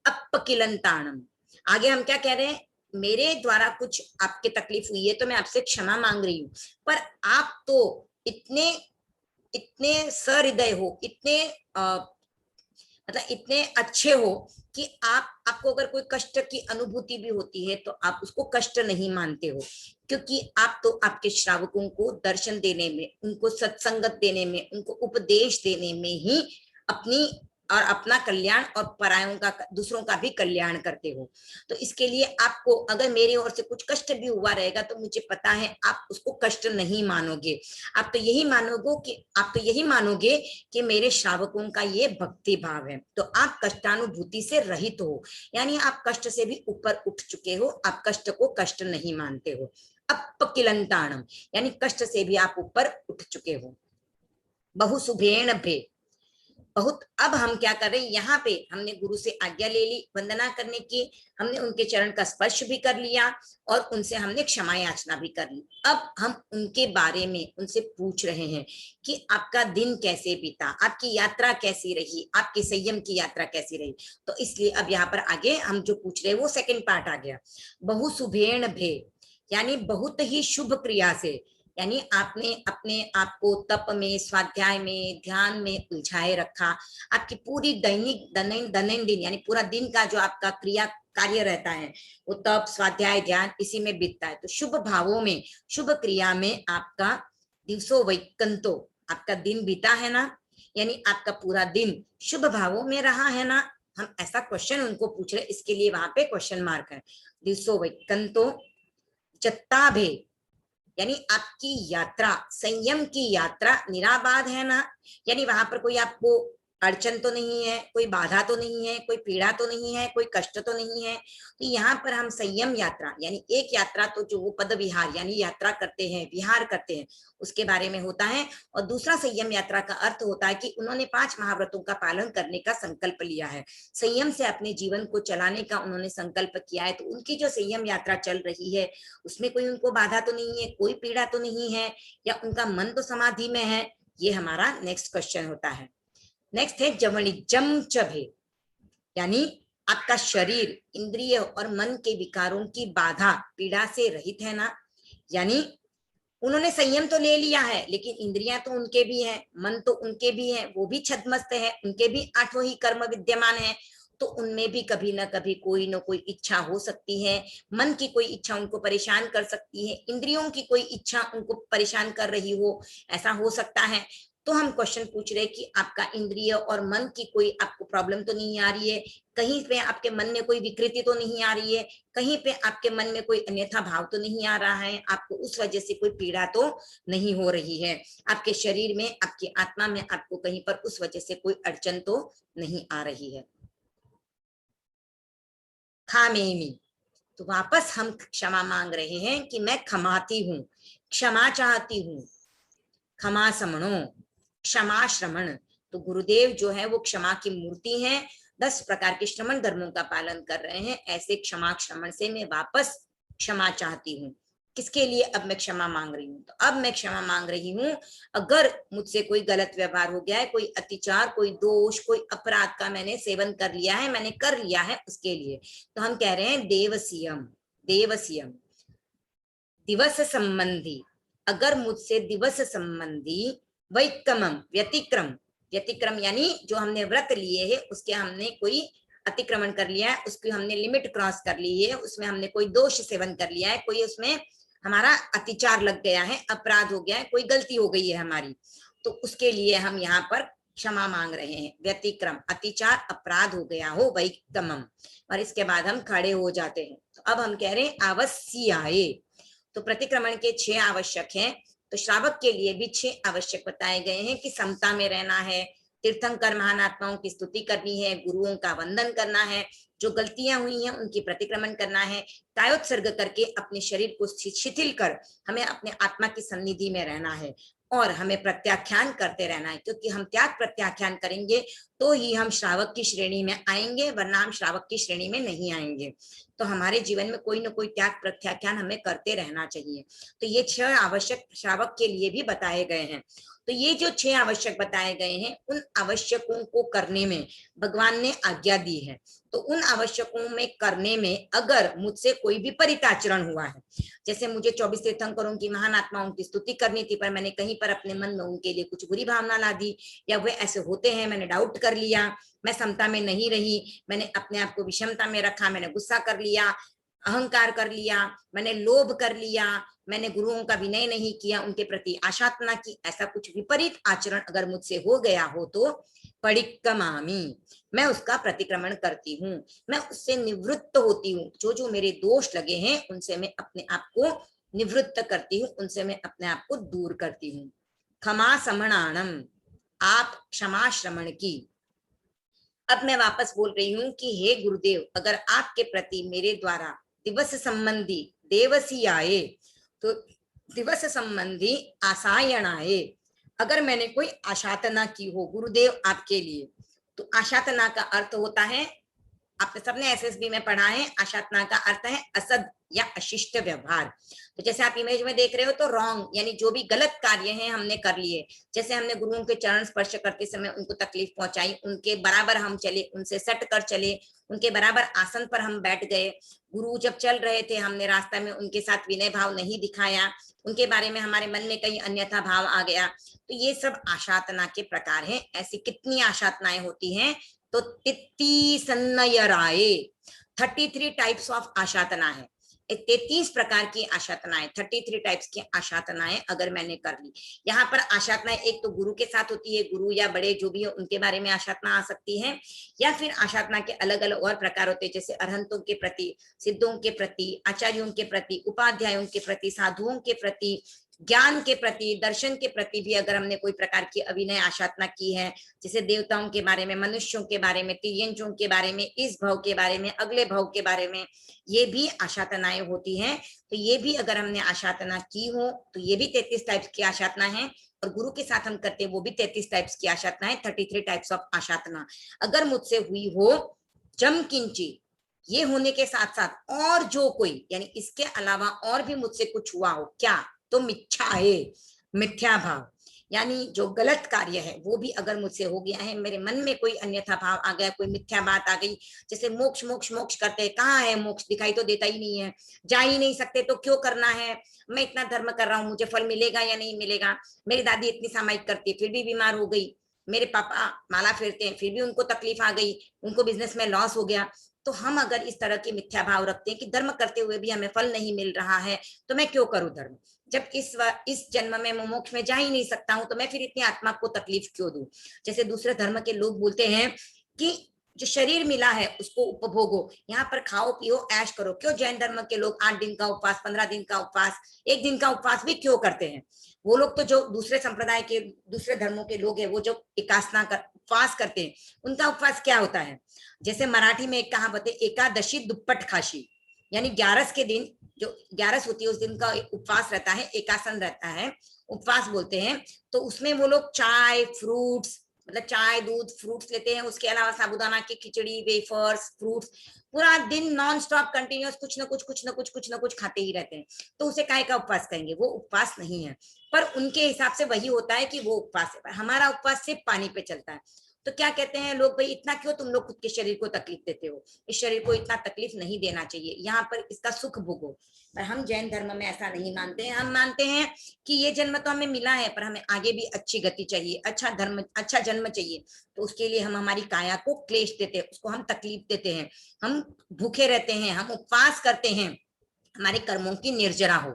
F: अपकिलंताणम, आगे हम क्या कह रहे हैं? मेरे द्वारा कुछ आपके तकलीफ हुई है तो मैं आपसे क्षमा मांग रही हूँ, पर आप तो इतने इतने सहृदय हो, इतने मतलब इतने अच्छे हो कि आपको अगर कोई कष्ट की अनुभूति भी होती है तो आप उसको कष्ट नहीं मानते हो, क्योंकि आप तो आपके श्रावकों को दर्शन देने में, उनको सत्संगत देने में, उनको उपदेश देने में ही अपनी और अपना कल्याण और परायों का, दूसरों का भी कल्याण करते हो। तो इसके लिए आपको अगर मेरी ओर से कुछ कष्ट भी हुआ रहेगा तो मुझे पता है आप उसको कष्ट नहीं मानोगे। आप तो यही मानोगे कि मेरे श्रावकों का ये भक्ति भाव है। तो आप कष्टानुभूति से रहित हो, यानी आप कष्ट से भी ऊपर उठ चुके हो, आप कष्ट को कष्ट नहीं मानते हो। अपकिलंताणम, यानी कष्ट से भी आप ऊपर उठ चुके हो। बहुशुभेण भे, बहुत, अब हम क्या कर रहे हैं? यहाँ पे हमने गुरु से आज्ञा ले ली वंदना करने की, हमने उनके चरण का स्पर्श भी कर लिया और उनसे हमने क्षमा याचना भी कर ली। अब हम उनके बारे में उनसे पूछ रहे हैं कि आपका दिन कैसे बीता, आपकी यात्रा कैसी रही, आपके संयम की यात्रा कैसी रही। तो इसलिए अब यहाँ पर आगे हम जो पूछ रहे हैं वो सेकंड पार्ट आ गया। बहुशुभेण भे, यानी बहुत ही शुभ क्रिया से, यानी आपने अपने आप को तप में, स्वाध्याय में, ध्यान में उलझाए रखा। आपकी पूरी दैनंदिन यानी पूरा दिन का जो आपका क्रिया कार्य रहता है वो तप, स्वाध्याय, ध्यान इसी में बीतता है। तो शुभ भावों में, शुभ क्रिया में आपका दिवसो वैकंतो, आपका दिन बीता है ना, यानी आपका पूरा दिन शुभ भावों में रहा है ना। हम ऐसा क्वेश्चन उनको पूछ रहे, इसके लिए वहां पे क्वेश्चन मार्क है। दिवसो वैकंतो चत्ताभे, यानी आपकी यात्रा, संयम की यात्रा निराबाध है ना, यानी वहां पर कोई आपको अड़चन तो नहीं है, कोई बाधा तो नहीं है, कोई पीड़ा तो नहीं है, कोई कष्ट तो नहीं है। तो यहाँ पर हम संयम यात्रा, यानी एक यात्रा तो जो वो पद विहार यानी यात्रा करते हैं, विहार करते हैं, उसके बारे में होता है। और दूसरा संयम यात्रा का अर्थ होता है कि उन्होंने 5 महाव्रतों का पालन करने का संकल्प लिया है, संयम से अपने जीवन को चलाने का उन्होंने संकल्प किया है। तो उनकी जो संयम यात्रा चल रही है उसमें कोई उनको बाधा तो नहीं है, कोई पीड़ा तो नहीं है, या उनका मन तो समाधि में है। ये हमारा नेक्स्ट क्वेश्चन होता है। नेक्स्ट है जमणिजम चभे, यानी आपका शरीर, इंद्रिय और मन के विकारों की बाधा, पीड़ा से रहित है ना, यानी उन्होंने संयम तो ले लिया है लेकिन इंद्रियां तो उनके भी हैं, मन तो उनके भी है, वो भी छद्मस्त है, उनके भी 8वां ही कर्म विद्यमान है। तो उनमें भी कभी ना कभी कोई ना कोई इच्छा हो सकती है, मन की कोई इच्छा उनको परेशान कर सकती है, इंद्रियों की कोई इच्छा उनको परेशान कर रही हो, ऐसा हो सकता है। तो हम क्वेश्चन पूछ रहे कि आपका इंद्रिय और मन की कोई आपको प्रॉब्लम तो नहीं आ रही है, कहीं पे आपके मन में कोई विकृति तो नहीं आ रही है, कहीं पे आपके मन में कोई अन्यथा भाव तो नहीं आ रहा है, आपको उस वजह से कोई पीड़ा तो नहीं हो रही है, आपके शरीर में, आपकी आत्मा में आपको कहीं पर उस वजह से कोई अड़चन तो नहीं आ रही है। खामेमी, तो वापस हम क्षमा मांग रहे हैं कि मैं क्षमाती हूँ, क्षमा चाहती हूँ। क्षमा समणो, क्षमा श्रमण, तो गुरुदेव जो है वो क्षमा की मूर्ति हैं, 10 प्रकार के श्रमण धर्मों का पालन कर रहे हैं, ऐसे क्षमा श्रमण से मैं वापस क्षमा चाहती हूँ। किसके लिए अब मैं क्षमा मांग रही हूँ? तो अब मैं क्षमा मांग रही हूँ अगर मुझसे कोई गलत व्यवहार हो गया है, कोई अत्याचार, कोई दोष, कोई अपराध का मैंने सेवन कर लिया है, मैंने कर लिया है, उसके लिए। तो हम कह रहे हैं देवसीयम, देवसीयम दिवस संबंधी, अगर मुझसे दिवस संबंधी वैकमम व्यतिक्रम, व्यतिक्रम यानी जो हमने व्रत लिए है उसके हमने कोई अतिक्रमण कर लिया है, उसकी हमने लिमिट क्रॉस कर ली है, उसमें हमने कोई दोष सेवन कर लिया है, कोई उसमें हमारा अतिचार लग गया है, अपराध हो गया है, कोई गलती हो गई है हमारी, तो उसके लिए हम यहाँ पर क्षमा मांग रहे हैं। व्यतिक्रम अतिचार अपराध हो गया हो, वैकमम, और इसके बाद हम खड़े हो जाते हैं। तो अब हम कह रहे हैं आवश्याये, तो प्रतिक्रमण के 6 आवश्यक हैं, तो श्रावक के लिए भी 6 आवश्यक बताए गए हैं कि समता में रहना है, तीर्थंकर महान आत्माओं की स्तुति करनी है, गुरुओं का वंदन करना है, जो गलतियां हुई हैं उनकी प्रतिक्रमण करना है, कायोत्सर्ग करके अपने शरीर को शिथिल कर हमें अपने आत्मा की सन्निधि में रहना है, और हमें प्रत्याख्यान करते रहना है, क्योंकि हम त्याग प्रत्याख्यान करेंगे तो ही हम श्रावक की श्रेणी में आएंगे, वरना हम श्रावक की श्रेणी में नहीं आएंगे। तो हमारे जीवन में कोई ना कोई त्याग प्रत्याख्यान हमें करते रहना चाहिए। तो ये 6 आवश्यक श्रावक के लिए भी बताए गए हैं। तो ये जो 6 आवश्यक बताए गए हैं, उन आवश्यकों को करने में भगवान ने आज्ञा दी है। तो उन आवश्यकों में करने में अगर मुझसे कोई विपरीत आचरण हुआ है, जैसे मुझे 24 तीर्थंकरों की महान आत्माओं की स्तुति करनी थी, पर मैंने कहीं पर अपने मन में उनके लिए कुछ बुरी भावना ला दी, या वे ऐसे होते हैं, मैंने डाउट कर लिया, मैं समता में नहीं रही, मैंने अपने आप को विषमता में रखा, मैंने गुस्सा कर लिया, अहंकार कर लिया, मैंने लोभ कर लिया, मैंने गुरुओं का विनय नहीं किया, उनके प्रति आशातना की, ऐसा कुछ विपरीत आचरण अगर मुझसे हो गया हो तो परिक्रमामी, मैं उसका प्रतिक्रमण करती हूँ, मैं उससे निवृत्त होती हूँ। जो जो मेरे दोष लगे हैं उनसे मैं अपने आप को निवृत्त करती हूँ, उनसे मैं अपने आप को दूर करती हूँ। क्षमा समणानम, आप क्षमा श्रमण की। अब मैं वापस बोल रही हूँ कि हे गुरुदेव, अगर आपके प्रति मेरे द्वारा दिवस संबंधी देवसी आए, तो दिवस संबंधी आसायणाए, अगर मैंने कोई आशातना की हो गुरुदेव आपके लिए, तो आशातना का अर्थ होता है, आपने सबने एसएसबी में पढ़ा है, आशातना का अर्थ है असद या अशिष्ट व्यवहार। तो जैसे आप इमेज में देख रहे हो, तो रॉन्ग यानी जो भी गलत कार्य हैं हमने कर लिए, जैसे हमने गुरुओं के चरण स्पर्श करते समय उनको तकलीफ पहुंचाई, उनके बराबर हम चले, उनसे सट कर चले, उनके बराबर आसन पर हम बैठ गए, गुरु जब चल रहे थे हमने रास्ता में उनके साथ विनय भाव नहीं दिखाया, उनके बारे में हमारे मन में कहीं अन्यथा भाव आ गया, तो ये सब आशातना के प्रकार हैं। ऐसी कितनी आशातनाएं होती हैं? तो 33 टाइप्स ऑफ आशातना है, 33 प्रकार की आशातनाएं, 33 टाइप्स की आशातनाएं अगर मैंने कर ली। यहाँ पर आशातनाएं एक तो गुरु के साथ होती है, गुरु या बड़े जो भी हो उनके बारे में आशातना आ सकती है, या फिर आशातना के अलग अलग और प्रकार होते हैं, जैसे अरहंतों के प्रति, सिद्धों के प्रति, आचार्यों के प्रति, उपाध्यायों के प्रति, साधुओं के प्रति, ज्ञान के प्रति, दर्शन के प्रति भी अगर हमने कोई प्रकार की अभिनय आशातना की है, जैसे देवताओं के बारे में, मनुष्यों के बारे में, तिर्यंचों के बारे में, इस भव के बारे में, अगले भव के बारे में, ये भी आशातनाएं होती हैं। तो ये भी अगर हमने आशातना की हो तो ये भी 33 टाइप्स की आशातना है, और गुरु के साथ हम करते हैं वो भी 33 टाइप्स की आशातना है, 33 टाइप्स ऑफ आशातना अगर मुझसे हुई हो। जम किंची, ये होने के साथ साथ और जो कोई यानी इसके अलावा और भी मुझसे कुछ हुआ हो, क्या? तो मिथ्या है, मिथ्या भाव, यानी जो गलत कार्य है वो भी अगर मुझसे हो गया है, मेरे मन में कोई अन्यथा भाव आ गया, कोई मिथ्या बात आ गई, जैसे मोक्ष मोक्ष मोक्ष करते हैं, कहाँ है मोक्ष? दिखाई तो देता ही नहीं है, जा ही नहीं सकते तो क्यों करना है? मैं इतना धर्म कर रहा हूँ, मुझे फल मिलेगा या नहीं मिलेगा? मेरी दादी इतनी सामायिक करती है फिर भी बीमार हो गई, मेरे पापा माला फेरते हैं फिर भी उनको तकलीफ आ गई, उनको बिजनेस में लॉस हो गया। तो हम अगर इस तरह के मिथ्या भाव रखते हैं कि धर्म करते हुए भी हमें फल नहीं मिल रहा है, तो मैं क्यों करूं धर्म? जब इस जन्म में मैं मोक्ष में जा ही नहीं सकता हूं, तो मैं फिर इतनी आत्मा को तकलीफ क्यों दूं? जैसे दूसरे धर्म के लोग बोलते हैं कि जो शरीर मिला है उसको उपभोगो, यहाँ पर खाओ पियो ऐश करो। क्यों जैन धर्म के लोग 8 दिन का उपवास, 15 दिन का उपवास, 1 दिन का उपवास भी क्यों करते हैं? वो लोग तो जो दूसरे संप्रदाय के, दूसरे धर्मों के लोग हैं, वो जो एकासना कर उपवास करते हैं, उनका उपवास क्या होता है? जैसे मराठी में एक कहावत है, एकादशी दुप्पट खाशी, यानी 11 के दिन, जो 11 होती है उस दिन का उपवास रहता है, एकासन रहता है, उपवास बोलते हैं। तो उसमें वो लोग चाय, फ्रूट्स मतलब चाय, दूध, फ्रूट्स लेते हैं, उसके अलावा साबूदाना की खिचड़ी, वेफर्स, फ्रूट्स, पूरा दिन नॉन स्टॉप कंटिन्यूअस कुछ ना कुछ खाते ही रहते हैं, तो उसे काहे का उपवास कहेंगे? वो उपवास नहीं है। पर उनके हिसाब से वही होता है कि वो उपवास है, पर हमारा उपवास सिर्फ पानी पे चलता है। तो क्या कहते हैं लोग, भाई इतना क्यों तुम लोग खुद के शरीर को तकलीफ देते हो? इस शरीर को इतना तकलीफ नहीं देना चाहिए, यहाँ पर इसका सुख भोगो। पर हम जैन धर्म में ऐसा नहीं मानते हैं। हम मानते हैं कि ये जन्म तो हमें मिला है, पर हमें आगे भी अच्छी गति चाहिए, अच्छा धर्म, अच्छा जन्म चाहिए। तो उसके लिए हम हमारी काया को क्लेश देते हैं, उसको हम तकलीफ देते हैं, हम भूखे रहते हैं, हम उपवास करते हैं, हमारे कर्मों की निर्जरा हो।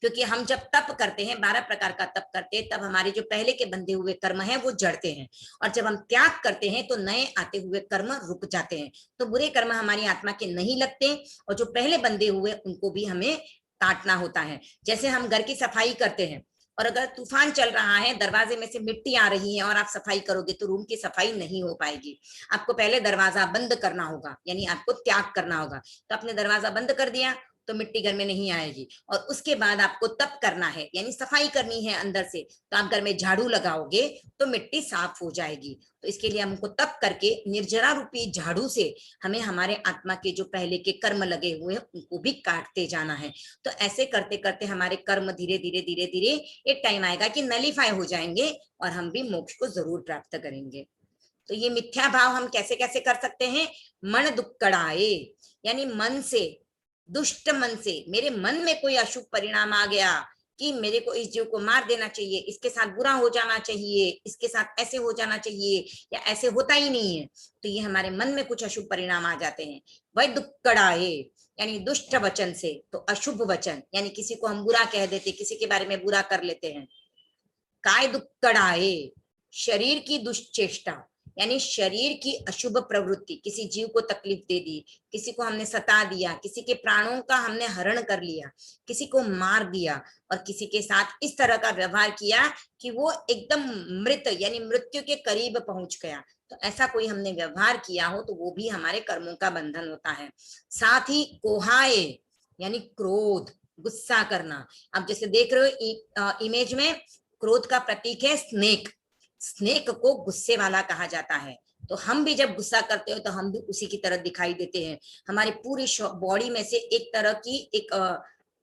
F: क्योंकि हम जब तप करते हैं, 12 प्रकार का तप करते हैं, तब हमारे जो पहले के बंधे हुए कर्म हैं वो जड़ते हैं, और जब हम त्याग करते हैं तो नए आते हुए कर्म रुक जाते हैं। तो बुरे कर्म हमारी आत्मा के नहीं लगते, और जो पहले बंधे हुए उनको भी हमें काटना होता है। जैसे हम घर की सफाई करते हैं, और अगर तूफान चल रहा है, दरवाजे में से मिट्टी आ रही है और आप सफाई करोगे तो रूम की सफाई नहीं हो पाएगी। आपको पहले दरवाजा बंद करना होगा, यानी आपको त्याग करना होगा। तो आपने दरवाजा बंद कर दिया तो मिट्टी घर में नहीं आएगी, और उसके बाद आपको तप करना है, यानी सफाई करनी है अंदर से, तो आप घर में झाड़ू लगाओगे तो मिट्टी साफ हो जाएगी। तो इसके लिए हमको तप करके निर्जरा रूपी झाड़ू से हमें हमारे आत्मा के जो पहले के कर्म लगे हुए हैं उनको भी काटते जाना है। तो ऐसे करते करते हमारे कर्म धीरे धीरे धीरे धीरे एक टाइम आएगा कि नलीफाई हो जाएंगे, और हम भी मोक्ष को जरूर प्राप्त करेंगे। तो ये मिथ्या भाव हम कैसे कैसे कर सकते हैं? मन दुक्कड़ाए, यानी मन से, दुष्ट मन से, मेरे मन में कोई अशुभ परिणाम आ गया कि मेरे को इस जीव को मार देना चाहिए, इसके साथ बुरा हो जाना चाहिए, इसके साथ ऐसे हो जाना चाहिए, या ऐसे होता ही नहीं है, तो ये हमारे मन में कुछ अशुभ परिणाम आ जाते हैं। वह दुक्कड़ाए यानी दुष्ट वचन से, तो अशुभ वचन यानी किसी को हम बुरा कह देते, किसी के बारे में बुरा कर लेते हैं। काय दुक्कड़ाए, शरीर की दुष्चेष्टा, यानी शरीर की अशुभ प्रवृत्ति, किसी जीव को तकलीफ दे दी, किसी को हमने सता दिया, किसी के प्राणों का हमने हरण कर लिया, किसी को मार दिया, और किसी के साथ इस तरह का व्यवहार किया कि वो एकदम मृत यानी मृत्यु के करीब पहुंच गया। तो ऐसा कोई हमने व्यवहार किया हो तो वो भी हमारे कर्मों का बंधन होता है। साथ ही कोहाए यानी क्रोध, गुस्सा करना। अब जैसे देख रहे हो इमेज में, क्रोध का प्रतीक है स्नेक, स्नेक को गुस्से वाला कहा जाता है। तो हम भी जब गुस्सा करते हो तो हम भी उसी की तरह दिखाई देते हैं। हमारी पूरी बॉडी में से एक तरह की एक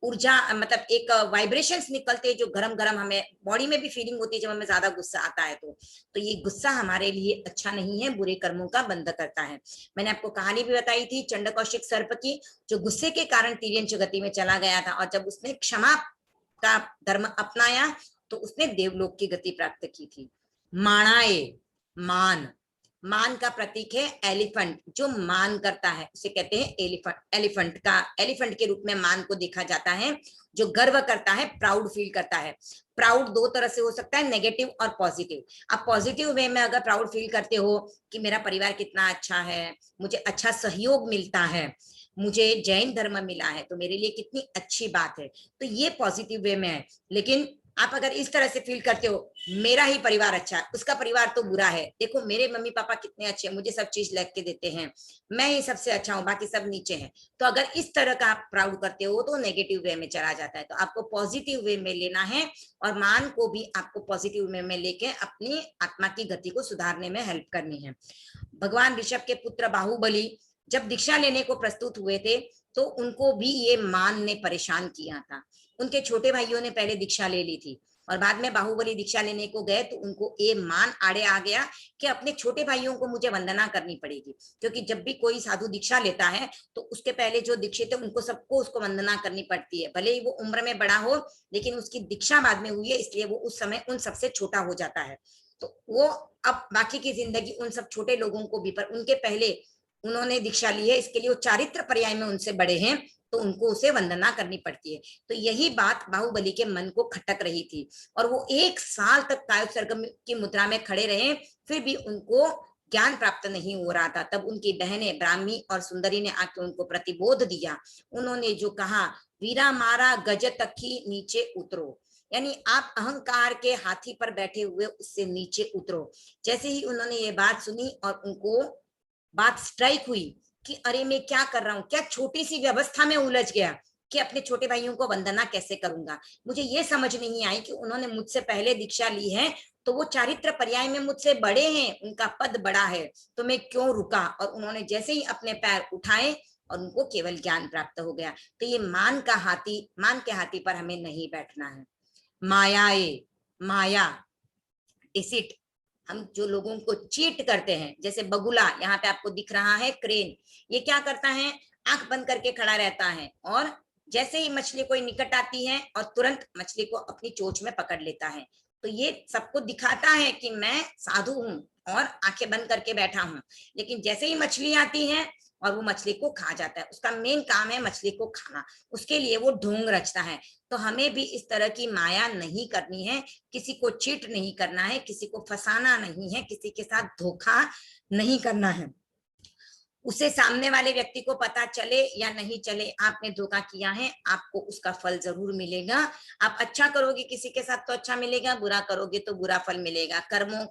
F: ऊर्जा, मतलब एक वाइब्रेशंस निकलते हैं जो गरम गरम हमें बॉडी में भी फीलिंग होती है जब हमें ज्यादा गुस्सा आता है। तो ये गुस्सा हमारे लिए अच्छा नहीं है, बुरे कर्मों का बंध करता है। मैंने आपको कहानी भी बताई थी चंड कौशिक सर्प की, जो गुस्से के कारण तिर्यंच गति में चला गया था, और जब उसने क्षमा का धर्म अपनाया तो उसने देवलोक की गति प्राप्त की थी। माणाए, मान, मान का प्रतीक है एलिफेंट, जो मान करता है उसे कहते हैं एलिफेंट। एलिफेंट का, एलिफेंट के रूप में मान को देखा जाता है, जो गर्व करता है, प्राउड फील करता है। प्राउड दो तरह से हो सकता है, नेगेटिव और पॉजिटिव। आप पॉजिटिव वे में अगर प्राउड फील करते हो कि मेरा परिवार कितना अच्छा है, मुझे अच्छा सहयोग मिलता है, मुझे जैन धर्म मिला है, तो मेरे लिए कितनी अच्छी बात है, तो ये पॉजिटिव वे में है। लेकिन आप अगर इस तरह से फील करते हो मेरा ही परिवार अच्छा है, उसका परिवार तो बुरा है, देखो मेरे मम्मी पापा कितने अच्छे हैं, मुझे सब चीज लिख के देते हैं, मैं ही सबसे अच्छा हूँ, बाकी सब नीचे हैं, तो अगर इस तरह का आप प्राउड करते हो तो नेगेटिव वे में चला जाता है। तो आपको पॉजिटिव वे में लेना है, और मान को भी आपको पॉजिटिव वे में लेके अपनी आत्मा की गति को सुधारने में हेल्प करनी है। भगवान ऋषभ के पुत्र बाहुबली जब दीक्षा लेने को प्रस्तुत हुए थे तो उनको भी ये मान ने परेशान किया था। उनके छोटे भाइयों ने पहले दीक्षा ले ली थी, और बाद में बाहुबली दीक्षा लेने को गए तो उनको ये मान आड़े आ गया कि अपने छोटे भाइयों को मुझे वंदना करनी पड़ेगी, क्योंकि जब भी कोई साधु दीक्षा लेता है तो उसके पहले जो दीक्षित है उनको सबको उसको वंदना करनी पड़ती है, भले ही वो उम्र में बड़ा हो, लेकिन उसकी दीक्षा बाद में हुई है, इसलिए वो उस समय उन सबसे छोटा हो जाता है। तो वो अब बाकी की जिंदगी उन सब छोटे लोगों को भी, पर उनके पहले उन्होंने दीक्षा ली है, इसके लिए वो चारित्र पर्याय में उनसे बड़े हैं, तो उनको उसे वंदना करनी पड़ती है। तो यही बात बाहुबली के मन को खटक रही थी, और वो 1 साल तक कायोत्सर्ग की मुद्रा में खड़े रहे, फिर भी उनको ज्ञान प्राप्त नहीं हो रहा था। तब उनकी बहनें ब्राह्मी और सुंदरी ने आके उनको प्रतिबोध दिया। उन्होंने जो कहा, वीरा मारा गज तकी नीचे उतरो, यानी आप अहंकार के हाथी पर बैठे हुए उससे नीचे उतरो। जैसे ही उन्होंने ये बात सुनी और उनको बात स्ट्राइक हुई कि अरे मैं क्या कर रहा हूँ, क्या छोटी सी व्यवस्था में उलझ गया, कि अपने छोटे भाइयों को वंदना कैसे करूंगा। मुझे ये समझ नहीं आई कि उन्होंने मुझसे पहले दीक्षा ली है तो वो चारित्र पर्याय में मुझसे बड़े हैं, उनका पद बड़ा है, तो मैं क्यों रुका। और उन्होंने जैसे ही अपने पैर उठाए और उनको केवल ज्ञान प्राप्त हो गया। तो ये मान के हाथी पर हमें नहीं बैठना है। माया डिसिट, हम जो लोगों को चीट करते हैं, जैसे बगुला यहाँ पे आपको दिख रहा है, क्रेन, ये क्या करता है, आंख बंद करके खड़ा रहता है और जैसे ही मछली कोई निकट आती है और तुरंत मछली को अपनी चोंच में पकड़ लेता है। तो ये सबको दिखाता है कि मैं साधु हूं और आंखें बंद करके बैठा हूं, लेकिन जैसे ही मछली आती है और वो मछली को खा जाता है, उसका मेन काम है मछली को खाना, उसके लिए वो ढोंग रचता है। तो हमें भी इस तरह की माया नहीं करनी है, किसी को चीट नहीं करना है, किसी को फंसाना नहीं है, किसी के साथ धोखा नहीं करना है। उसे सामने वाले व्यक्ति को पता चले या नहीं चले, आपने धोखा किया है, आपको उसका फल जरूर मिलेगा। आप अच्छा करोगे किसी के साथ तो अच्छा मिलेगा, बुरा करोगे तो बुरा फल मिलेगा। कर्मों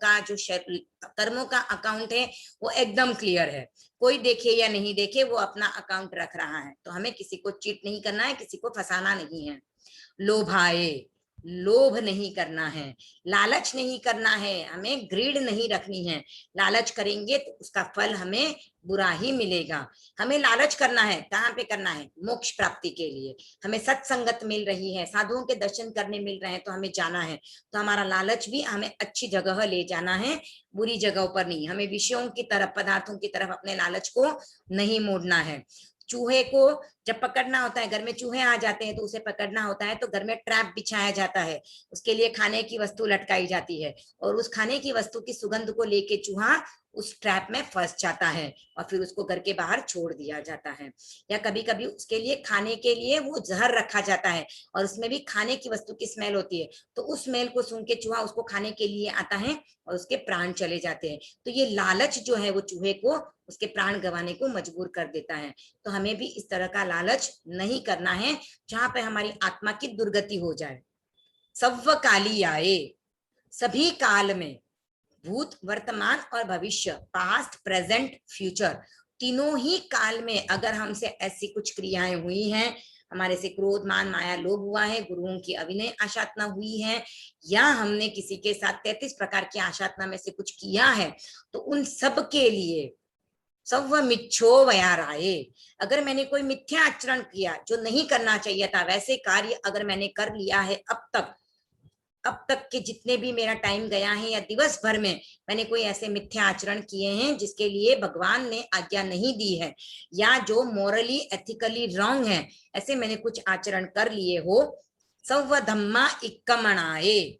F: का अकाउंट है वो एकदम क्लियर है, कोई देखे या नहीं देखे वो अपना अकाउंट रख रहा है। तो हमें किसी को चीट नहीं करना है, किसी को फंसाना नहीं है। लोभ नहीं करना है, लालच नहीं करना है, हमें ग्रीड नहीं रखनी है। लालच करेंगे तो उसका फल हमें बुरा ही मिलेगा। हमें लालच करना है, कहाँ पे करना है, मोक्ष प्राप्ति के लिए। हमें सत्संगत मिल रही है, साधुओं के दर्शन करने मिल रहे हैं तो हमें जाना है। तो हमारा लालच भी हमें अच्छी जगह ले जाना है, बुरी जगहों पर नहीं। हमें विषयों की तरफ, पदार्थों की तरफ अपने लालच को नहीं मोड़ना है। चूहे को जब पकड़ना होता है, घर में चूहे आ जाते हैं तो उसे पकड़ना होता है तो घर में ट्रैप बिछाया जाता है, उसके लिए खाने की वस्तु लटकाई जाती है और उस खाने की वस्तु की सुगंध को लेके चूहा उस ट्रैप में फंस जाता है और फिर उसको घर के बाहर छोड़ दिया जाता है। या कभी कभी उसके लिए खाने के लिए वो जहर रखा जाता है और उसमें भी खाने की वस्तु की स्मेल होती है, तो उस स्मेल को सूंघ के चूहा उसको खाने के लिए आता है और उसके प्राण चले जाते हैं। तो ये लालच जो है वो चूहे को उसके प्राण गंवाने को मजबूर कर देता है। तो हमें भी इस तरह का लालच नहीं करना है जहां पे हमारी आत्मा की दुर्गति हो जाए। सव्व काली आए, सभी काल में, भूत, वर्तमान और भविष्य, पास्ट, प्रेजेंट, फ्यूचर, तीनों ही काल में अगर हमसे ऐसी कुछ क्रियाएं हुई हैं, हमारे से क्रोध, मान, माया, लोभ हुआ है, गुरुओं की अभिनय आशातना हुई है, या हमने किसी के साथ 33 प्रकार की आशातना में से कुछ किया है, तो उन सब के लिए सव्व मिच्छो वयाराये, अगर मैंने कोई मिथ्या आचरण किया जो नहीं करना चाहिए था, वैसे कार्य अगर मैंने कर लिया है अब तक के जितने भी मेरा टाइम गया है या दिवस भर में मैंने कोई ऐसे मिथ्या आचरण किए हैं जिसके लिए भगवान ने आज्ञा नहीं दी है, या जो मॉरली एथिकली रॉन्ग है, ऐसे मैंने कुछ आचरण कर लिए हो, सव्व धम्मा इक्कमणाए,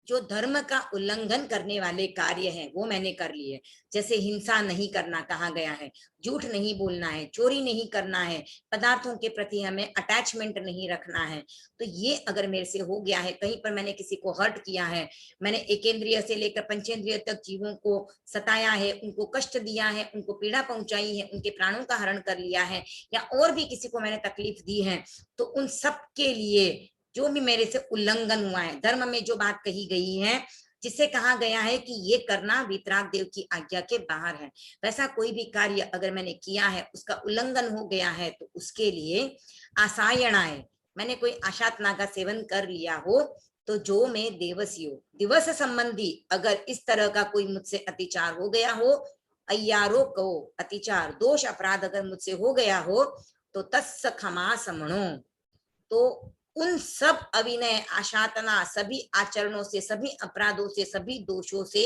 F: जो धर्म का उल्लंघन करने वाले कार्य हैं वो मैंने कर लिए। जैसे हिंसा नहीं करना कहा गया है, झूठ नहीं बोलना है, चोरी नहीं करना है, पदार्थों के प्रति हमें अटैचमेंट नहीं रखना है। तो ये अगर मेरे से हो गया है, कहीं पर मैंने किसी को हर्ट किया है, मैंने एकेंद्रिय से लेकर पंचेंद्रिय तक जीवों को सताया है, उनको कष्ट दिया है, उनको पीड़ा पहुंचाई है, उनके प्राणों का हरण कर लिया है, या और भी किसी को मैंने तकलीफ दी है, तो उन सब के लिए जो भी मेरे से उल्लंघन हुआ है, धर्म में जो बात कही गई है, जिससे कहा गया है कि ये करना वीतराग देव की आज्ञा के बाहर है, वैसा कोई भी कार्य अगर मैंने किया है, उसका उल्लंघन हो गया है, तो उसके लिए आसायणाएं, मैंने कोई आशातना का सेवन कर लिया हो, तो जो मैं देवसियो, दिवस संबंधी अगर इस तरह का कोई मुझसे अतिचार हो गया हो, अय्यारो कहो अतिचार, दोष, अपराध अगर मुझसे हो गया हो, तो तत्स क्षमा समणो, तो उन सब अविनय, आशातना, सभी आचरणों से, सभी अपराधों से, सभी दोषों से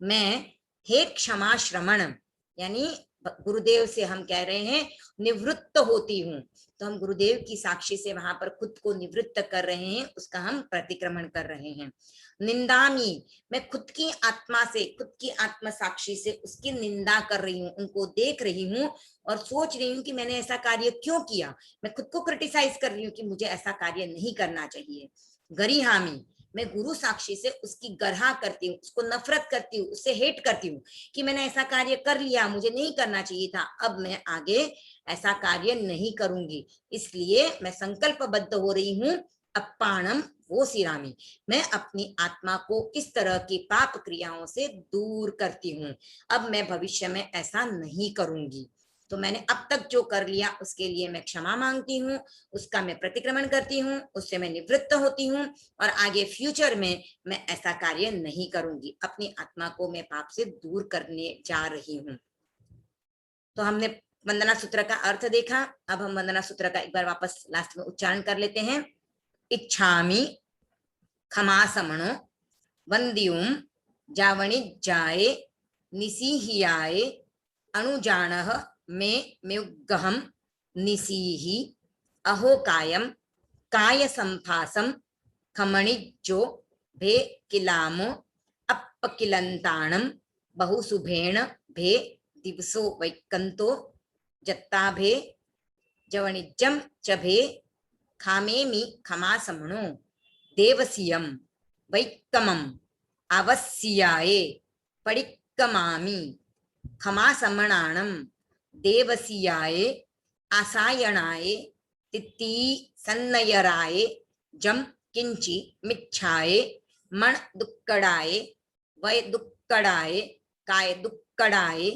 F: मैं हे क्षमा श्रमण, यानी गुरुदेव से हम कह रहे हैं निवृत्त होती हूँ। तो हम गुरुदेव की साक्षी से वहां पर खुद को निवृत्त कर रहे हैं, उसका हम प्रतिक्रमण कर रहे हैं। निंदामी, मैं खुद की आत्मा से, खुद की आत्म साक्षी से उसकी निंदा कर रही हूँ, उनको देख रही हूँ और सोच रही हूँ कि मैंने ऐसा कार्य क्यों किया, मैं खुद को क्रिटिसाइज कर रही हूँ कि मुझे ऐसा कार्य नहीं करना चाहिए। गरिहामी, मैं गुरु साक्षी से उसकी गर्हा करती हूँ, उसको नफरत करती हूँ, उससे हेट करती हूँ कि मैंने ऐसा कार्य कर लिया, मुझे नहीं करना चाहिए था, अब मैं आगे ऐसा कार्य नहीं करूंगी, इसलिए मैं संकल्पबद्ध हो रही हूँ। अपाणम वो सिरामी, मैं अपनी आत्मा को इस तरह की पाप क्रियाओं से दूर करती हूँ, अब मैं भविष्य में ऐसा नहीं करूंगी। तो मैंने अब तक जो कर लिया उसके लिए मैं क्षमा मांगती हूँ, उसका मैं प्रतिक्रमण करती हूँ, उससे मैं निवृत्त होती हूँ और आगे फ्यूचर में मैं ऐसा कार्य नहीं करूंगी। अपनी आत्मा को मैं पाप से दूर करने जा रही हूँ। तो हमने वंदना सूत्र का अर्थ देखा। अब हम वंदना सूत्र का एक बार वापस लास्ट में उच्चारण कर लेते हैं। इच्छामि खमासमणो वंद्युम जावणि जाए निसीहियाए अनुजानः मे म्युग्गहम निसीहि अहो कायम काय संफासम खमणिज्जो भे किलामो अपकिलंताणम बहुसुभेण भे दिवसो वैकंतो जत्ताभे जवणिज्जम च भे खामेमि खमासमणो देवसियम वैक्कमम आवस्याये पडिक्कमामि खमासमणाणम देवसियाये आसायणाये तित्ती सन्नयराये जम किंचि मिच्छाये मण दुक्कड़ाये वय दुक्कड़ाये काय दुक्कड़ाये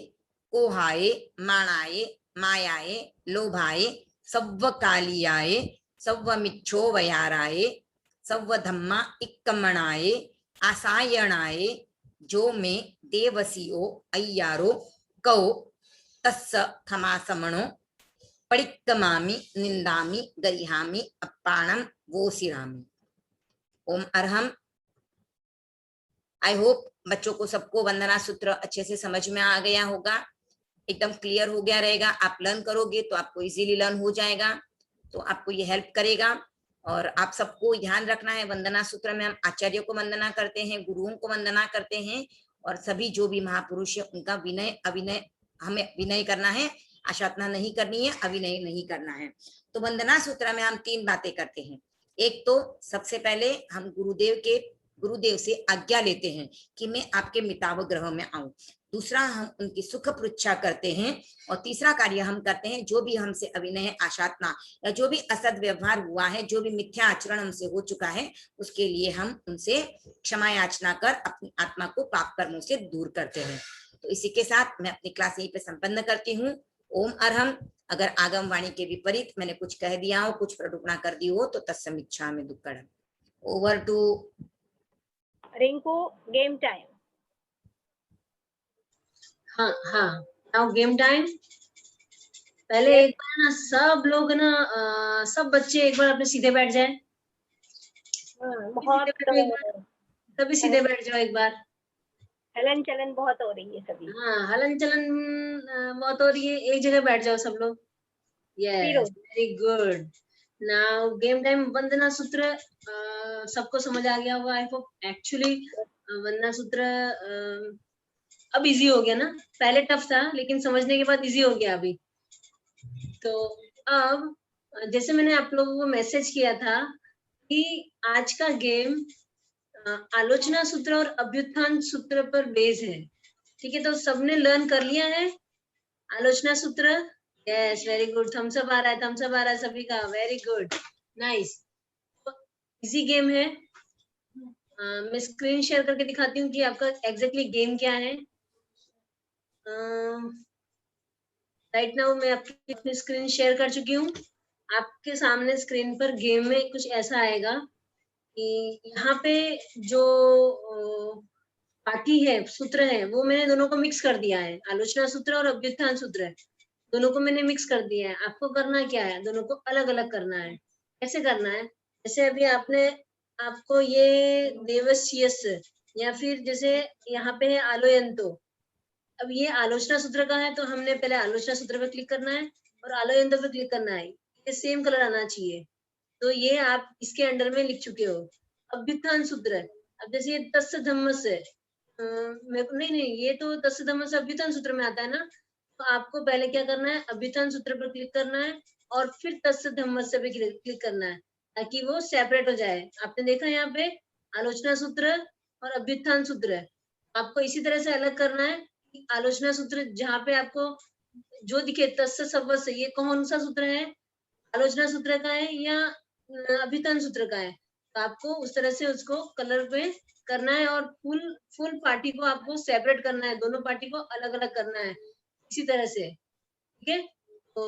F: कोहाये माणाये मायाये लोभाये सव्वकालियाये सव्वमिच्छो वयाराये सव्वधम्मा इक्कमणाये आसायणाये जो में देवसियो अय्यारो कौ तस्स खमासमणो पडिक्कमामि निंदामि गरिहामि अप्पाणम वोसिरामि। ओम अरहम। आई होप बच्चों को सबको वंदना सूत्र अच्छे से समझ में आ गया होगा, एकदम क्लियर हो गया रहेगा। आप लर्न करोगे तो आपको इजीली लर्न हो जाएगा, तो आपको ये हेल्प करेगा। और आप सबको ध्यान रखना है, वंदना सूत्र में हम आचार्य को वंदना करते हैं, गुरुओं को वंदना करते हैं और सभी जो भी महापुरुष है उनका विनय अविनय हमें विनय करना है, आशातना नहीं करनी है, अविनय नहीं करना है। तो वंदना सूत्र में हम 3 बातें करते हैं। एक तो सबसे पहले हम गुरुदेव से आज्ञा लेते हैं कि मैं आपके मिताव ग्रह में आऊं। दूसरा, हम उनकी सुख पृच्छा करते हैं और तीसरा कार्य हम करते हैं जो भी हमसे अविनय आशातना या जो भी असद व्यवहार हुआ है, जो भी मिथ्या आचरण हमसे हो चुका है, उसके लिए हम उनसे क्षमा याचना कर अपनी आत्मा को पाप कर्मों से दूर करते हैं। तो इसी के साथ मैं अपनी क्लास यहीं पे संपन्न करती हूँ। ओम अरहम। अगर आगम वाणी के विपरीत मैंने कुछ कह दिया हो, कुछ प्रडुपना कर दी हो तो तत्समीक्षा में दुक्कड़म। Over to
B: Rinku, game time.
E: हाँ, नाउ गेम टाइम। पहले एक बार ना सब लोग ना सब बच्चे एक बार अपने सीधे बैठ जाएं।
B: बहुत
E: सभी सीधे बैठ जाओ एक बार।
B: हलन चलन बहुत हो रही है सभी।
E: हाँ, हलन चलन बहुत हो रही है, एक जगह बैठ जाओ सब लोग। Yes, very good. Now game time. वंदना सूत्र सबको समझ आ गया होगा आई होप। एक्चुअली वंदना सूत्र अब इजी हो गया ना, पहले टफ था लेकिन समझने के बाद इजी हो गया अभी। तो अब जैसे मैंने आप लोगों को मैसेज किया था कि आज का गेम आलोचना सूत्र और अभ्युत्थान सूत्र पर बेस है, ठीक है। तो सबने लर्न कर लिया है आलोचना सूत्र? Yes, very good. Thumbs up आ रहा है, थम्स अप आ रहा है सभी का, very good, nice. Easy game है। मैं स्क्रीन शेयर करके दिखाती हूँ कि आपका एग्जैक्टली गेम क्या है। राइट नाउ मैं आपकी स्क्रीन शेयर कर चुकी हूँ। आपके सामने स्क्रीन पर गेम में कुछ ऐसा आएगा कि यहाँ पे जो पाठी है, सूत्र है, वो मैंने दोनों को मिक्स कर दिया है। आलोचना सूत्र और अभ्युत्थान सूत्र है, दोनों को मैंने मिक्स कर दिया है। आपको करना क्या है, दोनों को अलग अलग करना है। कैसे करना है? जैसे अभी आपको ये देवस्यस या फिर जैसे यहाँ पे है आलोयंतो। अब ये आलोचना सूत्र का है तो हमने पहले आलोचना सूत्र पर क्लिक करना है और आलोयंतो पे क्लिक करना है। ये सेम कलर आना चाहिए, तो ये आप इसके अंडर में लिख चुके हो। अभ्युत्थान सूत्र है। अब जैसे ये तस्य धम्मस्य है, नहीं, ये तो तस्य धम्मस्य अभ्युत्थान सूत्र में आता है ना। तो आपको पहले क्या करना है, अभ्युत्थान सूत्र पर क्लिक करना है और फिर तस्य धम्मस्य पे क्लिक करना है ताकि वो सेपरेट हो जाए। आपने देखा यहाँ पे आलोचना सूत्र और अभ्युत्थान सूत्र है। आपको इसी तरह से अलग करना है। आलोचना सूत्र जहाँ पे आपको जो दिखे तस्य सवस्य, ये कौन सा सूत्र है, आलोचना सूत्र का है या अभ्युत्थान सूत्र का है, तो आपको उस तरह से उसको कलर पे करना है और फुल पार्टी को आपको सेपरेट करना है, दोनों पार्टी को अलग अलग करना है इसी तरह से। ठीक है, तो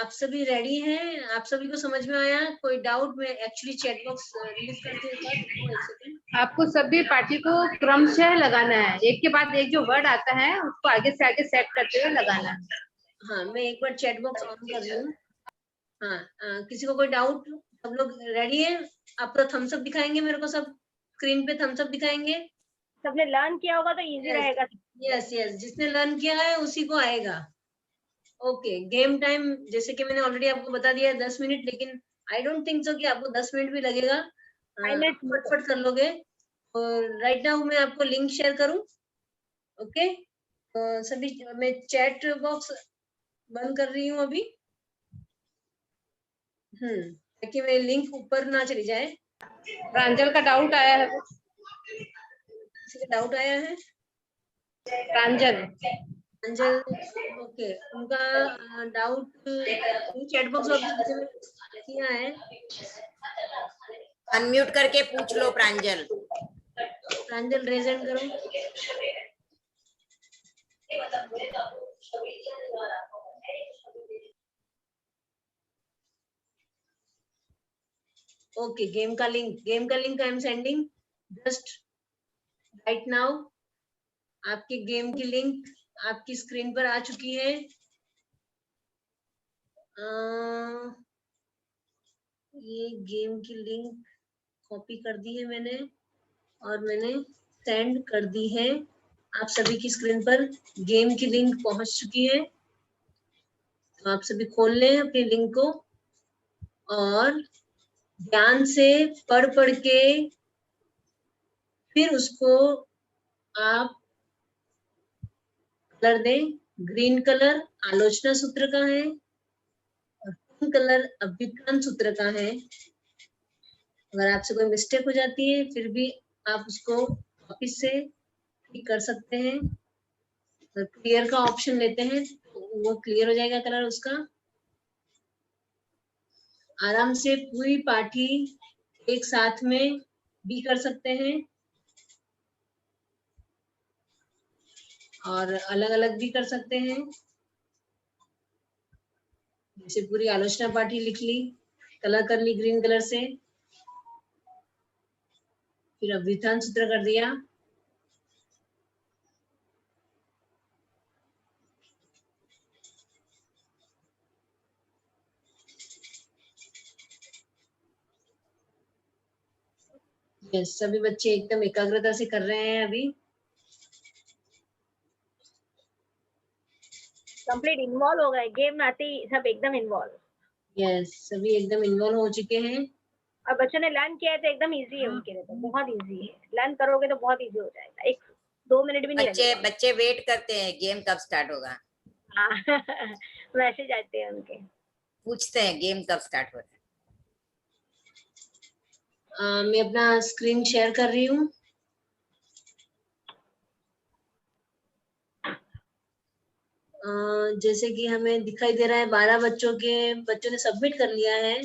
E: आप सभी रेडी हैं? आप सभी को समझ में आया? कोई डाउट? में एक्चुअली चैट बॉक्स रिलीज करते हैं एक सेकंड।
L: आपको सभी पार्टी को क्रमशः लगाना है, एक के बाद एक जो वर्ड आता है उसको आगे से आगे सेट करते हुए लगाना है।
E: हाँ, मैं एक बार चैट बॉक्स ऑन कर रही हूँ। हाँ, किसी को कोई डाउट? सब लोग रेडी है? आप तो थम्स अप दिखाएंगे मेरे को, सब स्क्रीन पे थम्स अप दिखाएंगे।
B: सबने लर्न किया होगा तो इजी रहेगा।
E: यस यस, जिसने लर्न किया है उसी को आएगा। ओके, गेम टाइम जैसे कि मैंने ऑलरेडी आपको बता दिया है 10 मिनट, लेकिन आई डोंट थिंक सो कि आपको 10 मिनट भी लगेगा, फटफट कर लोगे। और राइट नाउ मैं आपको लिंक शेयर करूं। ओके, सभी मैं चैट बॉक्स बंद कर रही हूँ अभी, ताकि मैं लिंक ऊपर ना चली जाए।
L: प्रांजल का डाउट आया है।
E: किसी का डाउट आया है?
L: प्रांजल
E: ओके, उनका डाउट चैट बॉक्स किया है।
F: अनम्यूट करके पूछ लो प्रांजल।
E: प्रांजल रेज हैंड करो। ओके, गेम का link I am sending just right now. आपके गेम की लिंक आपकी स्क्रीन पर आ चुकी है। ये गेम की लिंक कॉपी कर दी है मैंने और मैंने सेंड कर दी है। आप सभी की स्क्रीन पर गेम की लिंक पहुंच चुकी है। तो आप सभी खोल लें अपनी लिंक को और ध्यान से पढ़ के फिर उसको आप कलर दें। ग्रीन कलर आलोचना सूत्र का है और पिंक कलर अभ्युत्थान सूत्र का है। अगर आपसे कोई मिस्टेक हो जाती है फिर भी आप उसको वापिस से ठीक कर सकते हैं। अगर क्लियर का ऑप्शन लेते हैं तो वो क्लियर हो जाएगा कलर उसका। आराम से पूरी पार्टी एक साथ में भी कर सकते हैं और अलग अलग भी कर सकते हैं। जैसे पूरी आलोचना पार्टी लिख ली, कलर कर ली ग्रीन कलर से, फिर अभ्युत्थान सूत्र कर दिया। यस, सभी बच्चे एकदम एकाग्रता से कर रहे हैं अभी।
B: कंप्लीट इन्वॉल्व हो गए गेम में आते ही, सब एकदम इन्वॉल्व।
E: यस, सभी एकदम इन्वॉल्व हो चुके हैं
B: और बच्चों ने लर्न किया है तो एकदम इजी है उनके लिए, तो बहुत इजी है। लर्न करोगे तो बहुत इजी हो जाएगा, 1-2 मिनट भी नहीं लगेगा।
F: बच्चे वेट करते हैं गेम कब स्टार्ट होगा।
B: मैसेज आते हैं उनके,
F: पूछते हैं गेम कब स्टार्ट हो रहा है।
E: मैं अपना स्क्रीन शेयर कर रही हूँ। जैसे कि हमें दिखाई दे रहा है 12 बच्चों ने सबमिट कर लिया है।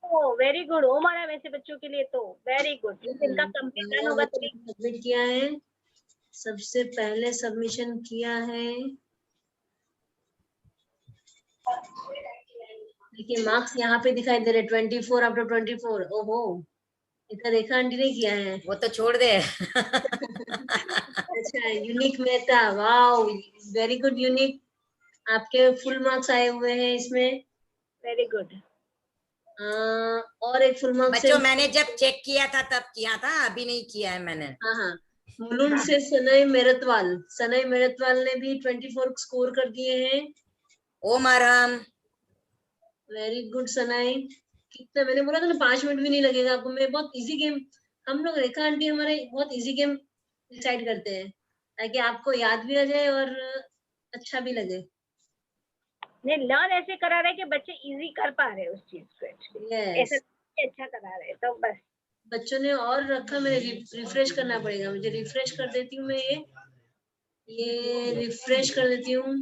B: Oh very good. ओ हमारा वैसे बच्चों के लिए तो वेरी गुड। इनका कंप्लीट रन होगा तो
E: सबमिट किया है। सबसे पहले सबमिशन किया है, देखिए मार्क्स यहाँ पे दिखाई दे रहे 24 आफ्टर 24। ओहो, इतना देखा आंटी ने किया है।
F: वो तो छोड़ दे।
E: अच्छा, unique Mehta, wow very good unique, आपके फुल मार्क्स आए हुए हैं इसमें।
B: Very good.
E: और एक फुल मार्क्स
F: बच्चों मैंने जब चेक किया था तब किया था, अभी नहीं किया है मैंने।
E: हाँ, मुलुंड से सनई मेरतवाल ने भी 24 स्कोर कर दिए हैं।
F: ओ मरहम,
E: वेरी गुड सनाई। कितना मैंने बोला था ना 5 मिनट भी नहीं लगेगा आपको। मैं बहुत इजी गेम, हम लोग रेखा आंटी हमारे बहुत इजी गेम डिसाइड करते हैं ताकि आपको याद भी आ जाए और अच्छा भी लगे।
B: नहीं, लर्न ऐसे करा रहे कि बच्चे इजी कर पा रहे हैं उस चीज को। ऐसा अच्छा करा रहे तो बस।
E: बच्चों ने और रखा, मैंने रिफ्रेश करना पड़ेगा मुझे। रिफ्रेश कर देती हूँ मैं, ये रिफ्रेश कर देती हूँ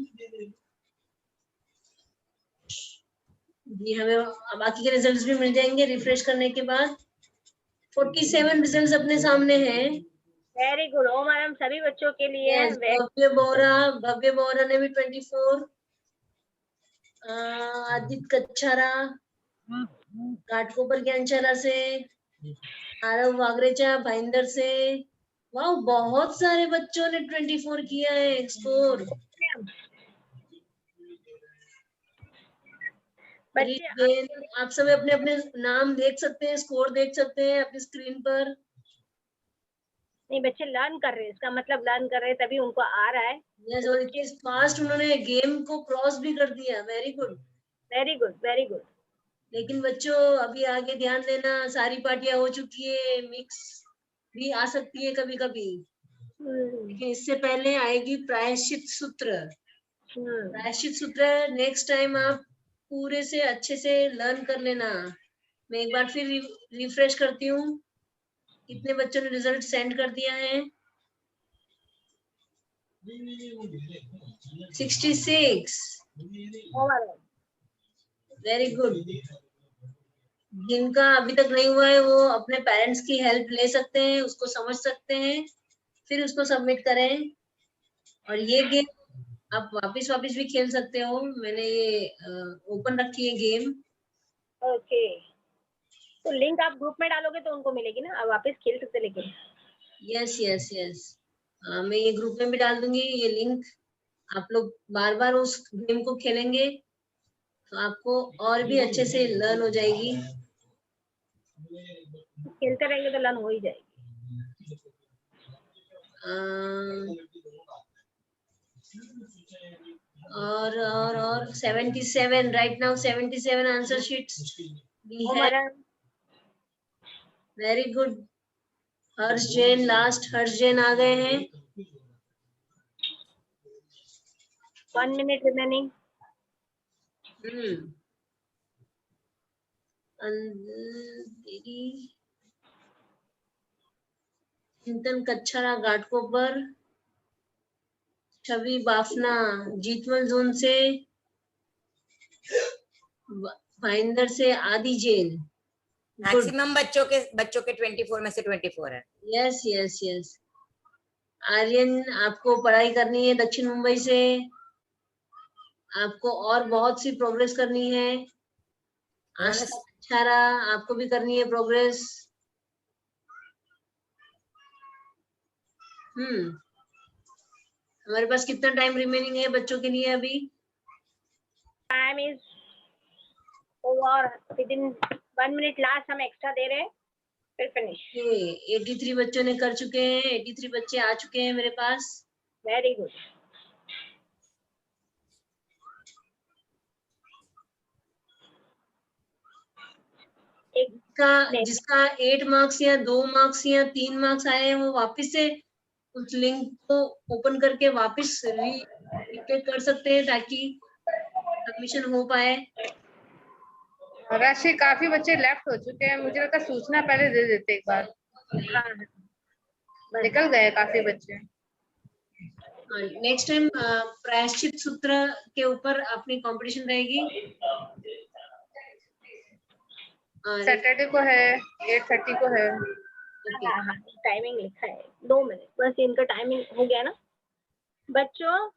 E: जी। हमें बाकी के रिजल्ट्स भी मिल जाएंगे रिफ्रेश करने के बाद। 47 रिजल्ट्स अपने सामने हैं।
B: Very good. ओ मैडम सभी बच्चों के लिए।
E: भव्य बोरा ने भी 24, आदित्य कच्छारा घाटकोपर ज्ञानशाला से, आरव वागरेचा भाईंदर से। वाह, बहुत सारे बच्चों ने 24 किया है स्कोर। आप सब अपने अपने नाम देख सकते हैं, स्कोर देख सकते हैं अपनी स्क्रीन पर।
B: नहीं, बच्चे लर्न कर रहे हैं, इसका मतलब लर्न कर रहे हैं तभी उनको आ रहा है।
E: यस, और इतनी फास्ट उन्होंने गेम को क्रॉस भी कर दिया। Very good,
B: very good, very good.
E: लेकिन बच्चों अभी आगे ध्यान देना, सारी पार्टियां हो चुकी है, मिक्स भी आ सकती है कभी कभी, लेकिन इससे पहले आएगी प्रायश्चित सूत्र। प्रायश्चित सूत्र नेक्स्ट टाइम आप पूरे से अच्छे से लर्न कर लेना। मैं एक बार फिर रिफ्रेश करती हूँ, कितने बच्चों ने रिजल्ट सेंड कर दिया है। 66। Very good. जिनका अभी तक नहीं हुआ है वो अपने पेरेंट्स की हेल्प ले सकते हैं, उसको समझ सकते हैं, फिर उसको सबमिट करें। और ये गेम आप वापस भी खेल सकते हो। मैंने ये ओपन रखी है गेम।
B: ओके, तो लिंक आप ग्रुप में डालोगे तो उनको मिलेगी ना, आप वापस खेल सकते। लेकिन
E: यस यस यस, मैं ये ग्रुप में भी डाल दूंगी ये लिंक। आप लोग बार बार उस गेम को खेलेंगे तो आपको और भी अच्छे से लर्न हो जाएगी।
B: खेलते रहेंगे तो लर्न हो ही जाएगी।
E: और 77 right now, 77 answer sheets we have. Very good. Harsh Jain last, Harsh Jain आ गए हैं।
B: 1 minute रिमेनिंग।
E: चिंतन कच्छारा घाटकोपर, छवि बाफना जीतवल जोन से, भाईंदर से आदि जैन।
F: मैक्सिमम बच्चों के 24 में से 24 है।
E: Yes yes yes. आर्यन, आपको पढ़ाई करनी है दक्षिण मुंबई से, आपको और बहुत सी प्रोग्रेस करनी है। आशा कच्छारा, आपको भी करनी है प्रोग्रेस। हमारे पास कितना टाइम रिमेनिंग है बच्चों के लिए अभी?
B: Time is over, with in 1 minute last हम एक्स्ट्रा दे रहे हैं, फिर फिनिश।
E: 83 बच्चों ने कर चुके हैं, 83 बच्चे आ चुके हैं मेरे पास।
B: Very good.
E: जिसका 8 मार्क्स या 2 मार्क्स या 3 मार्क्स आए हैं वो वापस से उस लिंक को ओपन करके वापस रिप्ले कर सकते हैं ताकि सबमिशन हो पाए।
L: राशि काफी बच्चे लेफ्ट हो चुके हैं, मुझे लगता है सूचना पहले दे देते एक बार। निकल गए काफी बच्चे।
E: नेक्स्ट टाइम प्रायश्चित सूत्र के ऊपर अपनी कंपटीशन रहेगी।
B: सैटरडे को है, 8:30 को है। हाँ, टाइमिंग लिखा है 2 मिनट बस, इनका टाइमिंग हो गया ना बच्चों।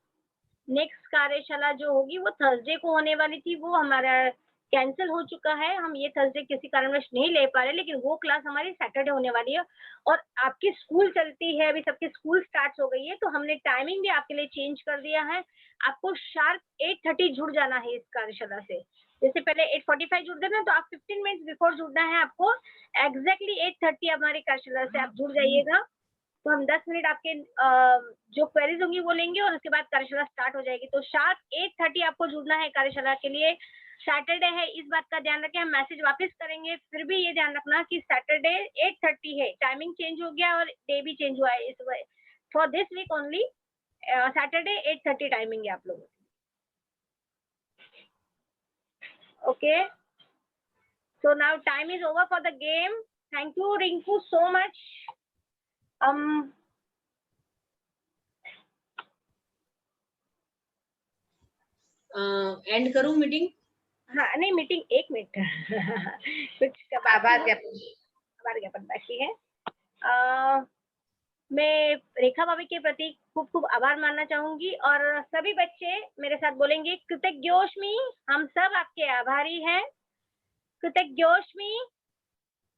B: नेक्स्ट कार्यशाला जो होगी वो थर्सडे को होने वाली थी, वो हमारा कैंसिल हो चुका है। हम ये थर्सडे किसी कारणवश नहीं ले पा रहे, लेकिन वो क्लास हमारी सैटरडे होने वाली है। और आपकी स्कूल चलती है, अभी सबकी स्कूल स्टार्ट हो गई है, तो हमने टाइमिंग भी आपके लिए चेंज कर दिया है। आपको शार्प 8:30 जुड़ जाना है इस कार्यशाला से। जैसे पहले 8:45 जुड़ते ना, तो आप 15 मिनट बिफोर जुड़ना है आपको। एग्जैक्टली 8:30 हमारी कार्यशाला से आप जुड़ जाइएगा, तो हम 10 मिनट आपके जो क्वेरीज होंगी वो लेंगे और उसके बाद कार्यशाला स्टार्ट हो जाएगी। तो शार्प 8:30 आपको जुड़ना है कार्यशाला के लिए। सैटरडे है, इस बात का ध्यान रखें, हम मैसेज वापस करेंगे, फिर भी ये ध्यान रखना कि सैटरडे 8:30 है। टाइमिंग चेंज हो गया और डे भी चेंज हुआ है इस for this week only. Saturday 8:30 timing है आप लोगों की। Okay, so now time is over for the game. Thank you Rinku so much.
E: And करूं मीटिंग?
B: हाँ नहीं, मीटिंग 1 मिनट कुछ आभार ज्ञापन बाकी है। मैं रेखा भाभी के प्रति खूब खूब आभार मानना चाहूंगी और सभी बच्चे मेरे साथ बोलेंगे कृतज्ञोष्मी, हम सब आपके आभारी हैं। कृतज्ञोष्मी,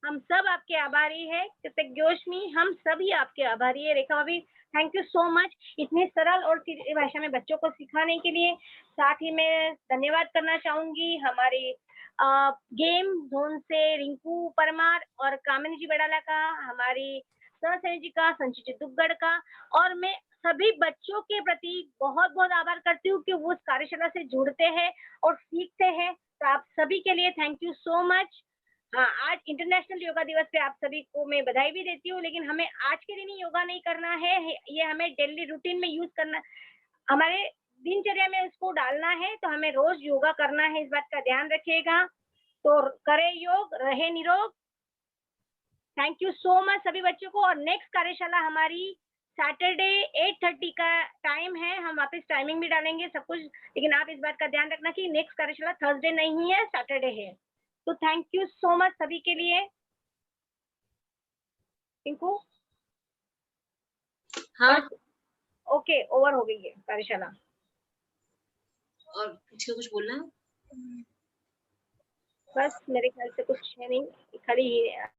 B: हम सब आपके आभारी है। कृतज्ञोष्मी, हम सभी आपके आभारी है। रेखा भाभी थैंक यू सो मच इतनी सरल और सीधी भाषा में बच्चों को सिखाने के लिए। साथ ही मैं धन्यवाद करना चाहूंगी हमारे गेम जोन से रिंकू परमार और कामिनी जी बड़ाला का, हमारी सर जी का, संचित जी दुग्गड़ का, और मैं सभी बच्चों के प्रति बहुत बहुत आभार करती हूँ कि वो इस कार्यशाला से जुड़ते हैं और सीखते हैं। तो आप सभी के लिए थैंक यू सो मच। हाँ, आज इंटरनेशनल योगा दिवस पे आप सभी को मैं बधाई भी देती हूँ, लेकिन हमें आज के दिन ही योगा नहीं करना है, ये हमें डेली रूटीन में यूज करना, हमारे दिनचर्या में उसको डालना है। तो हमें रोज योगा करना है, इस बात का ध्यान रखिएगा। तो करें योग, रहे निरोग। थैंक यू सो मच सभी बच्चों को। और नेक्स्ट कार्यशाला हमारी सैटरडे 8:30 का टाइम है, हम वापस टाइमिंग भी डालेंगे सब कुछ, लेकिन आप इस बात का ध्यान रखना कि नेक्स्ट कार्यशाला थर्सडे नहीं है, सैटरडे है। तो थैंक यू सो मच सभी के लिए। टिंकू,
E: हाँ,
B: ओके, ओवर हो गई है कार्यशाला।
E: और कुछ बोलना है?
B: बस मेरे ख्याल से कुछ है नहीं, खाली